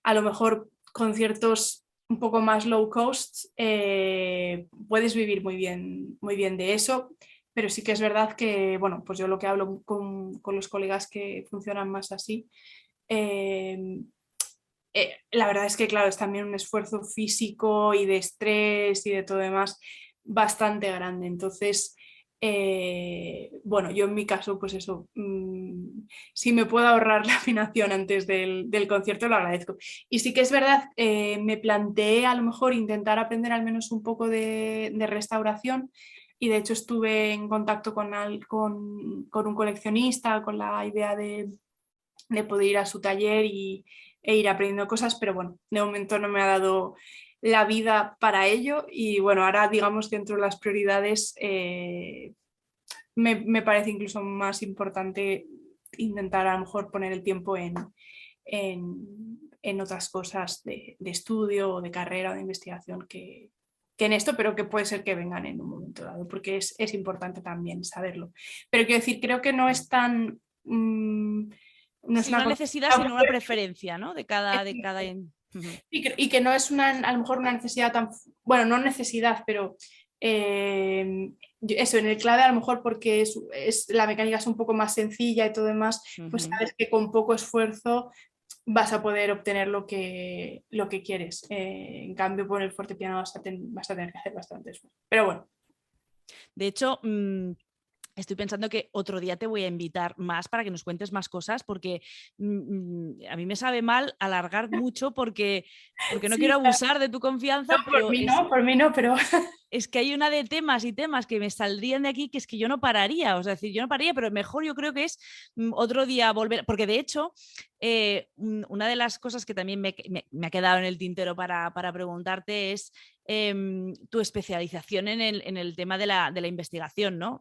a lo mejor conciertos un poco más low cost, puedes vivir muy bien de eso, pero sí que es verdad que, bueno, pues yo lo que hablo con los colegas que funcionan más así, la verdad es que, claro, es también un esfuerzo físico y de estrés y de todo demás bastante grande. Entonces, bueno, yo en mi caso, pues eso, si me puedo ahorrar la afinación antes del concierto, lo agradezco. Y sí que es verdad, me planteé a lo mejor intentar aprender al menos un poco de restauración. Y de hecho estuve en contacto con un coleccionista, con la idea de poder ir a su taller e ir aprendiendo cosas, pero bueno, de momento no me ha dado la vida para ello y bueno, ahora digamos que dentro de las prioridades me parece incluso más importante intentar a lo mejor poner el tiempo en otras cosas de estudio o de carrera o de investigación que en esto, pero que puede ser que vengan en un momento dado, porque es importante también saberlo. Pero quiero decir, creo que no es tan... no es Sí, una una cosa necesidad, sino una preferencia, ¿no? De cada... y que no es a lo mejor una necesidad tan, bueno, no necesidad, pero eso, en el clave a lo mejor porque la mecánica es un poco más sencilla y todo demás, pues sabes que con poco esfuerzo vas a poder obtener lo que quieres. En cambio, con el fortepiano vas a tener que hacer bastante esfuerzo. Pero bueno. De hecho, estoy pensando que otro día te voy a invitar más para que nos cuentes más cosas, porque a mí me sabe mal alargar mucho porque no Sí, quiero claro. abusar de tu confianza, No, pero por mí no, pero... es que hay una de temas y temas que me saldrían de aquí que es que yo no pararía, o sea, decir, yo no pararía, pero mejor yo creo que es otro día volver, porque de hecho, una de las cosas que también me ha quedado en el tintero para preguntarte es tu especialización en el tema de la investigación, ¿no?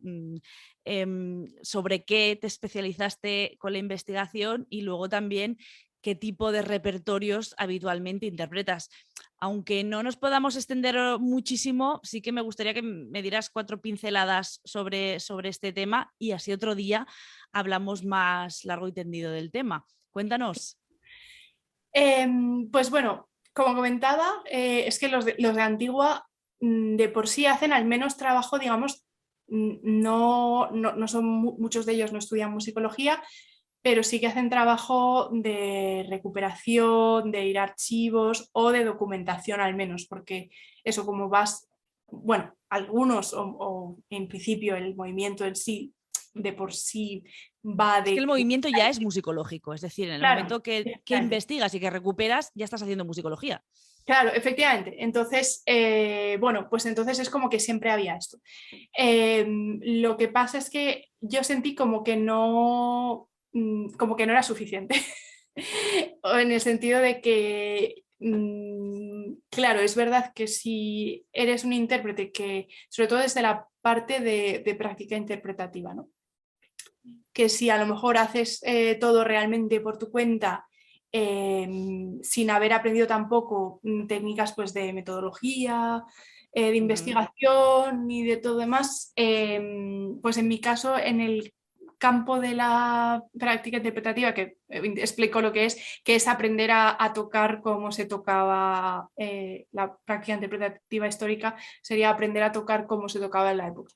Sobre qué te especializaste con la investigación y luego también qué tipo de repertorios habitualmente interpretas. Aunque no nos podamos extender muchísimo, sí que me gustaría que me dieras 4 pinceladas sobre este tema y así otro día hablamos más largo y tendido del tema. Cuéntanos. Pues bueno, como comentaba, es que los de Antigua de por sí hacen al menos trabajo, digamos, no son muchos de ellos no estudian musicología, pero sí que hacen trabajo de recuperación, de ir a archivos o de documentación al menos, porque eso como bueno, algunos o en principio el movimiento en sí, de por sí va Es que de... el movimiento ya es musicológico, es decir, en el Claro, momento que investigas y que recuperas, ya estás haciendo musicología. claro, efectivamente. Entonces, bueno, pues entonces es como que siempre había esto. Lo que pasa es que yo sentí como que no era suficiente. O en el sentido de que, claro, es verdad que si eres un intérprete que, sobre todo desde la parte de práctica interpretativa, ¿no? Que si a lo mejor haces todo realmente por tu cuenta, sin haber aprendido tampoco técnicas pues, de metodología, de investigación ni de todo demás, pues en mi caso, en el campo de la práctica interpretativa, que explico lo que es aprender a tocar como se tocaba la práctica interpretativa histórica, sería aprender a tocar como se tocaba en la época.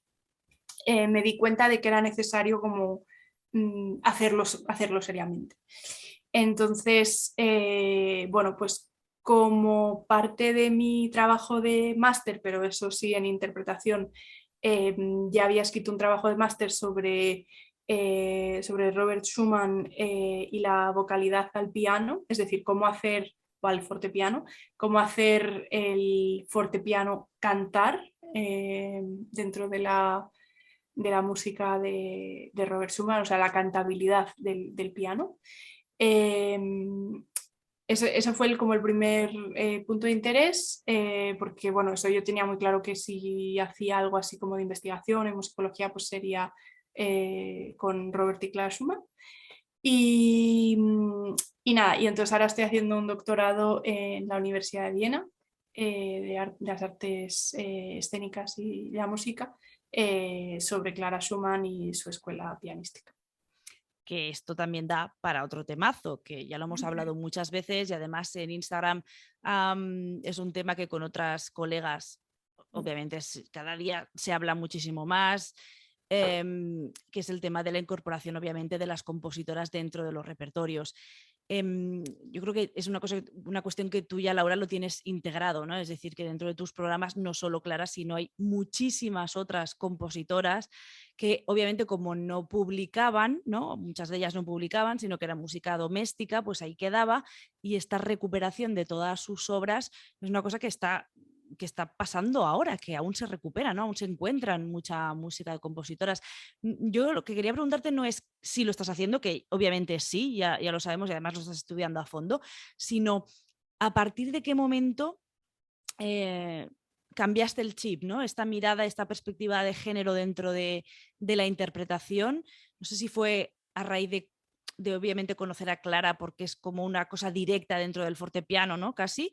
Me di cuenta de que era necesario como hacerlo seriamente. Entonces, bueno, pues como parte de mi trabajo de máster, pero eso sí en interpretación, ya había escrito un trabajo de máster sobre sobre Robert Schumann y la vocalidad al piano, es decir, cómo hacer, o al fortepiano, cómo hacer el fortepiano cantar dentro de la música de Robert Schumann, o sea, la cantabilidad del piano. Eh, eso fue como el primer punto de interés, porque bueno, eso yo tenía muy claro que si hacía algo así como de investigación en musicología, pues sería con Robert y Clara Schumann. Y, y nada, y entonces ahora estoy haciendo un doctorado en la Universidad de Viena de las artes escénicas y la música sobre Clara Schumann y su escuela pianística. Que esto también da para otro temazo, que ya lo hemos hablado muchas veces y además en Instagram es un tema que con otras colegas, obviamente cada día se habla muchísimo más, que es el tema de la incorporación obviamente de las compositoras dentro de los repertorios. Yo creo que es una cuestión que tú ya, Laura, lo tienes integrado, ¿no? Es decir, que dentro de tus programas no solo Clara, sino hay muchísimas otras compositoras que obviamente como no publicaban, ¿no? Muchas de ellas no publicaban, sino que era música doméstica, pues ahí quedaba, y esta recuperación de todas sus obras es una cosa que está pasando ahora, que aún se recupera, ¿no? Aún se encuentran mucha música de compositoras. Yo lo que quería preguntarte no es si lo estás haciendo, que obviamente sí, ya lo sabemos y además lo estás estudiando a fondo, sino a partir de qué momento eh, cambiaste el chip, ¿no? Esta mirada, esta perspectiva de género dentro de la interpretación. No sé si fue a raíz de obviamente conocer a Clara, porque es como una cosa directa dentro del fortepiano, ¿no? Casi.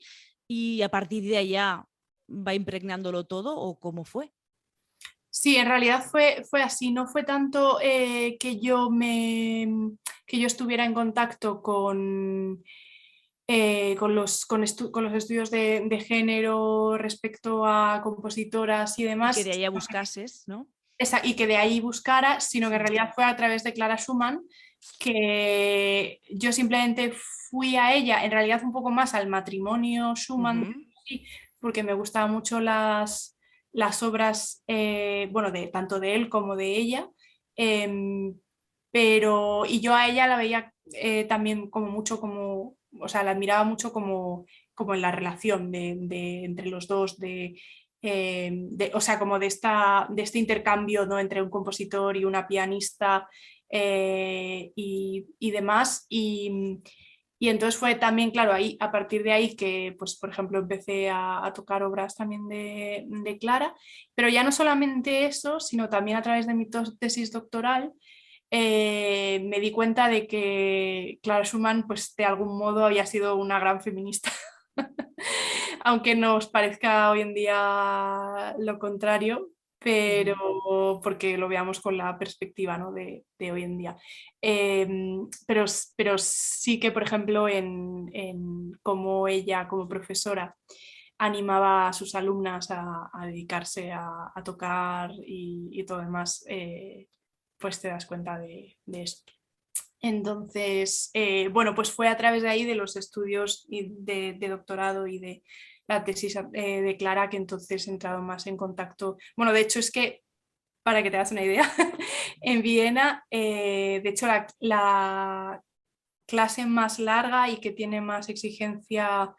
Y a partir de allá va impregnándolo todo, ¿o cómo fue? Sí, en realidad fue así, no fue tanto que yo estuviera en contacto con los estudios de género respecto a compositoras y Y que demás, de allá buscases, ¿no? y que de ahí buscara, sino que en Sí. realidad fue a través de Clara Schumann que yo simplemente fui a ella, en realidad un poco más al matrimonio Schumann, Ujú. sí, porque me gustaban mucho las obras, bueno, tanto de él como de ella, em, y yo a ella la veía también como mucho como, o sea, la admiraba mucho como en la relación entre los dos, o sea, como de este intercambio, ¿no? Entre un compositor y una pianista y demás. Y entonces fue también, claro, ahí, a partir de ahí que, pues, por ejemplo, empecé a tocar obras también de Clara, pero ya no solamente eso, sino también a través de mi tesis doctoral. Me di cuenta de que Clara Schumann, pues de algún modo había sido una gran feminista, aunque nos parezca hoy en día lo contrario, pero Ujú. porque lo veamos con la perspectiva, ¿no? de hoy en día. Pero sí que, por ejemplo, en cómo ella como profesora animaba a sus alumnas a dedicarse a tocar y todo demás, pues te das cuenta de esto. Entonces, bueno, pues fue a través de ahí, de los estudios de doctorado y de la tesis de Clara, que entonces he entrado más en contacto. Bueno, de hecho es que, para que te hagas una idea, en Viena, de hecho, la clase más larga y que tiene más exigencia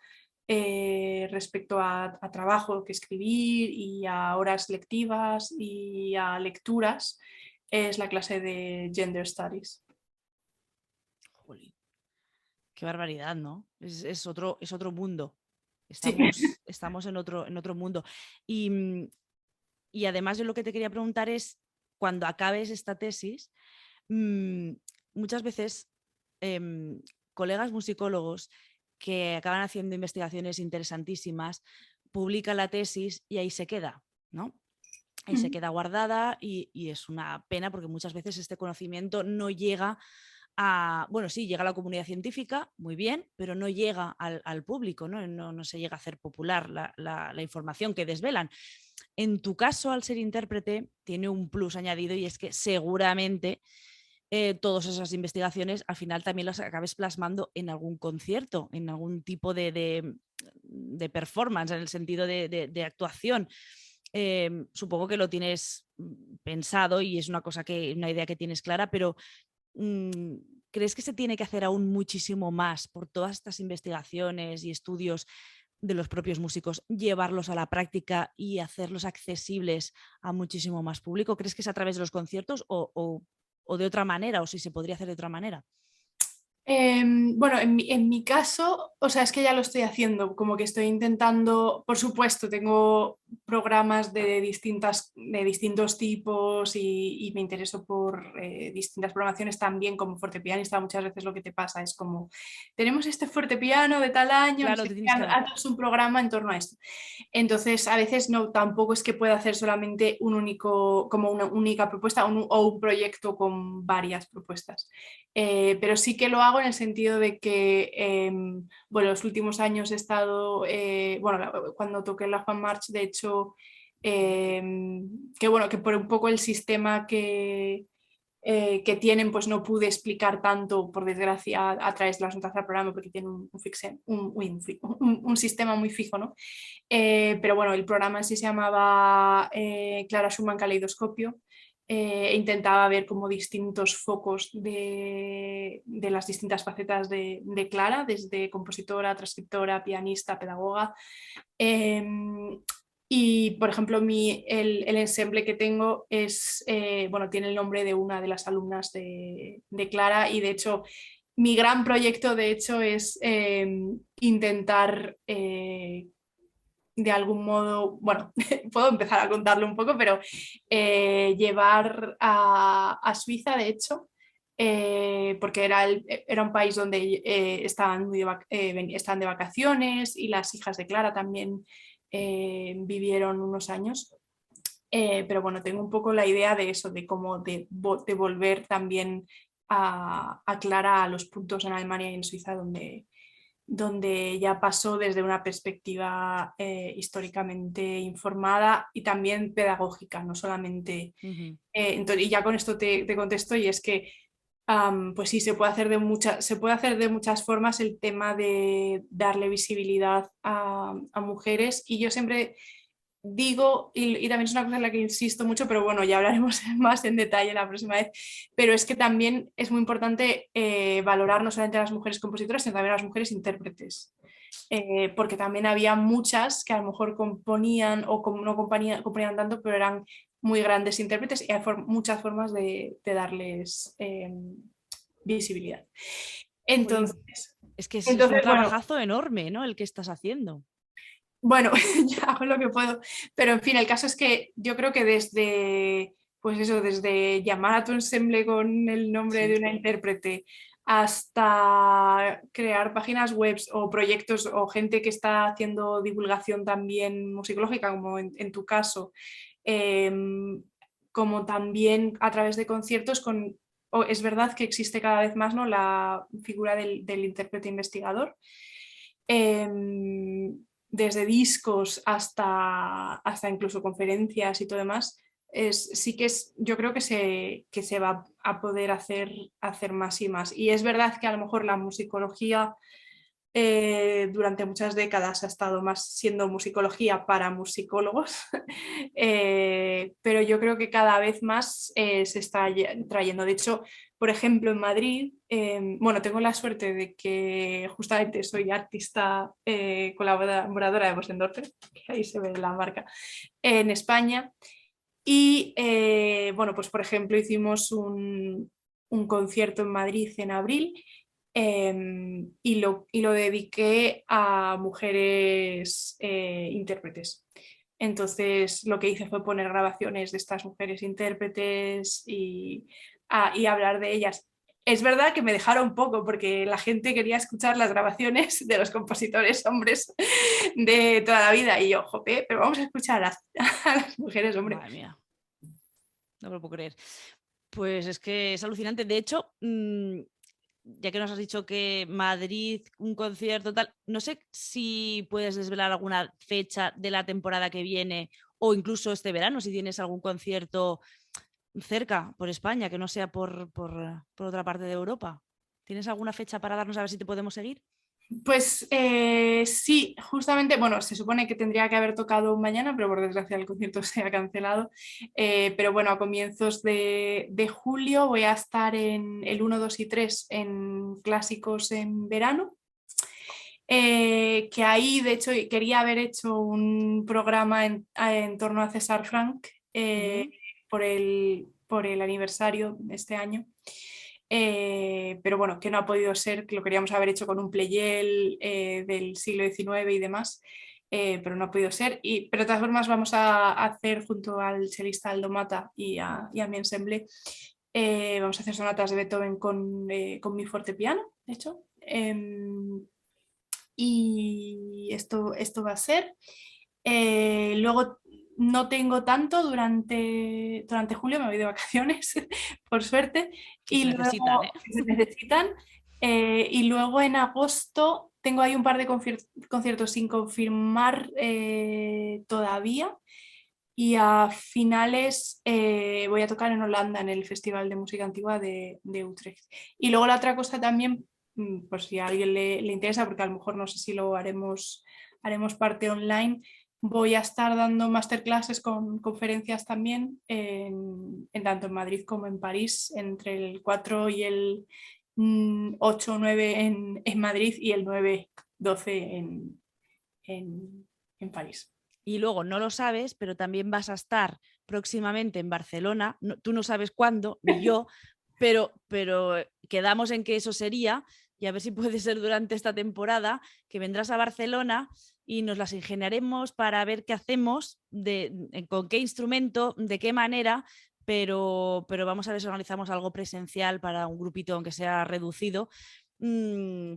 respecto a trabajo que escribir y a horas lectivas y a lecturas, es la clase de Gender Studies. Jolín, qué barbaridad, ¿no? Es otro mundo. Sí. Estamos en otro mundo. Y, y además yo lo que te quería preguntar es, cuando acabes esta tesis, mm, muchas veces em, colegas musicólogos que acaban haciendo investigaciones interesantísimas publican la tesis y ahí se queda, ¿no? Ahí se queda guardada y es una pena porque muchas veces este conocimiento no llega bueno, sí, llega a la comunidad científica, muy bien, pero no llega al público, ¿no? No se llega a hacer popular la información que desvelan. En tu caso, al ser intérprete, tiene un plus añadido y es que seguramente todas esas investigaciones al final también las acabes plasmando en algún concierto, en algún tipo de performance, en el sentido de actuación. Supongo que lo tienes pensado y es una idea que tienes clara, pero ¿crees que se tiene que hacer aún muchísimo más por todas estas investigaciones y estudios de los propios músicos, llevarlos a la práctica y hacerlos accesibles a muchísimo más público? ¿Crees que es a través de los conciertos o de otra manera, o si se podría hacer de otra manera? Bueno, en mi caso, o sea, es que ya lo estoy haciendo, como que estoy intentando, por supuesto, tengo programas de distintos tipos y me intereso por distintas programaciones también como fortepianista. Muchas veces lo que te pasa es como, tenemos este fortepiano de tal año, no Claro, sé te qué, tienes que adaptar. haznos un programa en torno a esto. Entonces, a veces no, tampoco es que pueda hacer solamente como una única propuesta o un proyecto con varias propuestas. Pero sí que lo hago en el sentido de que, bueno, los últimos años he estado, bueno, cuando toqué la Juan March, de hecho, que bueno, que por un poco el sistema que tienen, pues no pude explicar tanto, por desgracia, a través de las notas del programa, porque tienen un sistema muy fijo, ¿no? Pero bueno, el programa en sí se llamaba Clara Schumann Caleidoscopio. Intentaba ver como distintos focos de las distintas facetas de Clara, desde compositora, transcriptora, pianista, pedagoga. Y, por ejemplo, el ensemble que tengo bueno, tiene el nombre de una de las alumnas de Clara, y de hecho mi gran proyecto de hecho es intentar de algún modo, bueno, puedo empezar a contarlo un poco, pero llevar a Suiza, de hecho, porque era un país donde estaban de vacaciones, y las hijas de Clara también vivieron unos años. Pero bueno, tengo un poco la idea de eso, de cómo de volver también a Clara a los puntos en Alemania y en Suiza donde ya pasó desde una perspectiva históricamente informada y también pedagógica, no solamente. Ujú. Y ya con esto te contesto, y es que pues sí, se puede hacer de muchas formas el tema de darle visibilidad a mujeres, y yo siempre digo, y también es una cosa en la que insisto mucho, pero bueno, ya hablaremos más en detalle la próxima vez, pero es que también es muy importante valorar no solamente a las mujeres compositoras, sino también a las mujeres intérpretes. Porque también había muchas que a lo mejor componían o no componían tanto, pero eran muy grandes intérpretes, y hay muchas formas de darles visibilidad. Jolín, Entonces, es que es un entonces, bueno, trabajazo enorme, ¿no? El que estás haciendo. Bueno, ya hago lo que puedo, pero en fin, el caso es que yo creo que desde, pues eso, desde llamar a tu ensemble con el nombre de Sí. una intérprete hasta crear páginas web o proyectos o gente que está haciendo divulgación también musicológica, como en tu caso, como también a través de conciertos es verdad que existe cada vez más, ¿no?, la figura del intérprete investigador. Desde discos hasta incluso conferencias y todo demás, sí que yo creo que se va a poder hacer más y más. Y es verdad que a lo mejor la musicología durante muchas décadas ha estado más siendo musicología para musicólogos, pero yo creo que cada vez más se está trayendo. De hecho, por ejemplo, en Madrid, bueno, tengo la suerte de que justamente soy artista colaboradora de Bosendorfer, que ahí se ve la marca, en España. Y bueno, pues por ejemplo hicimos un concierto en Madrid en abril, y lo dediqué a mujeres intérpretes. Entonces lo que hice fue poner grabaciones de estas mujeres intérpretes y hablar de ellas. Es verdad que me dejaron poco porque la gente quería escuchar las grabaciones de los compositores hombres de toda la vida, y yo, jope, pero vamos a escuchar a las mujeres, hombre. Madre mía, no me lo puedo creer. Pues es que es alucinante. De hecho, ya que nos has dicho que Madrid, un concierto, tal, no sé si puedes desvelar alguna fecha de la temporada que viene o incluso este verano, si tienes algún concierto cerca por España, que no sea por otra parte de Europa. ¿Tienes alguna fecha para darnos a ver si te podemos seguir? Pues sí, justamente, bueno, se supone que tendría que haber tocado mañana, pero por desgracia el concierto se ha cancelado. Pero bueno, a comienzos de julio voy a estar en el 1, 2 y 3 en clásicos en verano. Que ahí, de hecho, quería haber hecho un programa en torno a César Franck por el aniversario de este año. Pero bueno, que no ha podido ser, que lo queríamos haber hecho con un playel del siglo XIX y demás, pero no ha podido ser. Pero de todas formas vamos a hacer junto al chelista Aldo Mata y a mi ensemble, vamos a hacer sonatas de Beethoven con mi fortepiano, de hecho. Y esto va a ser. Luego no tengo tanto durante julio, me voy de vacaciones, por suerte, Que se y necesitan, ¿eh? luego se necesitan. Y luego en agosto tengo ahí un par de conciertos sin confirmar todavía. Y a finales voy a tocar en Holanda en el Festival de Música Antigua de Utrecht. Y luego la otra cosa también, por si a alguien le interesa, porque a lo mejor no sé si lo haremos parte online, voy a estar dando masterclasses con conferencias también, tanto en Madrid como en París, entre el 4 y el 8 o 9 en Madrid y el 9-12 en París. Y luego no lo sabes, pero también vas a estar próximamente en Barcelona. No, tú no sabes cuándo, ni yo, pero quedamos en que eso sería, y a ver si puede ser durante esta temporada, que vendrás a Barcelona y nos las ingeniaremos para ver qué hacemos, con qué instrumento, de qué manera, pero vamos a ver si organizamos algo presencial para un grupito, aunque sea reducido,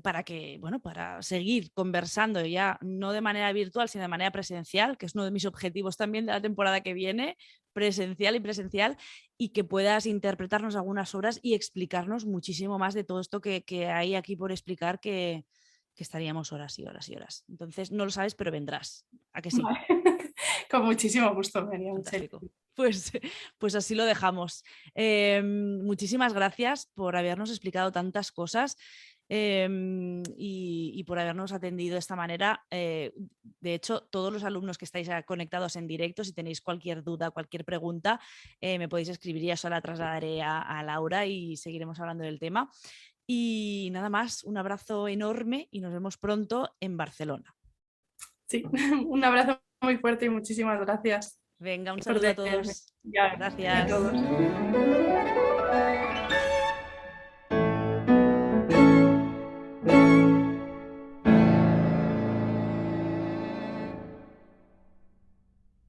para que, bueno, para seguir conversando ya no de manera virtual, sino de manera presencial, que es uno de mis objetivos también de la temporada que viene, presencial, y que puedas interpretarnos algunas obras y explicarnos muchísimo más de todo esto que hay aquí por explicar, que estaríamos horas y horas y horas. Entonces no lo sabes, pero vendrás. ¿A que sí? Vale. Con muchísimo gusto, María. Fantástico. Pues así lo dejamos. Muchísimas gracias por habernos explicado tantas cosas. Y por habernos atendido de esta manera. De hecho, todos los alumnos que estáis conectados en directo, si tenéis cualquier duda, cualquier pregunta, me podéis escribir y ya la trasladaré a Laura y seguiremos hablando del tema. Y nada más, un abrazo enorme y nos vemos pronto en Barcelona. Sí, un abrazo muy fuerte y muchísimas gracias. Venga, un saludo a todos. Ya, Gracias. a todos.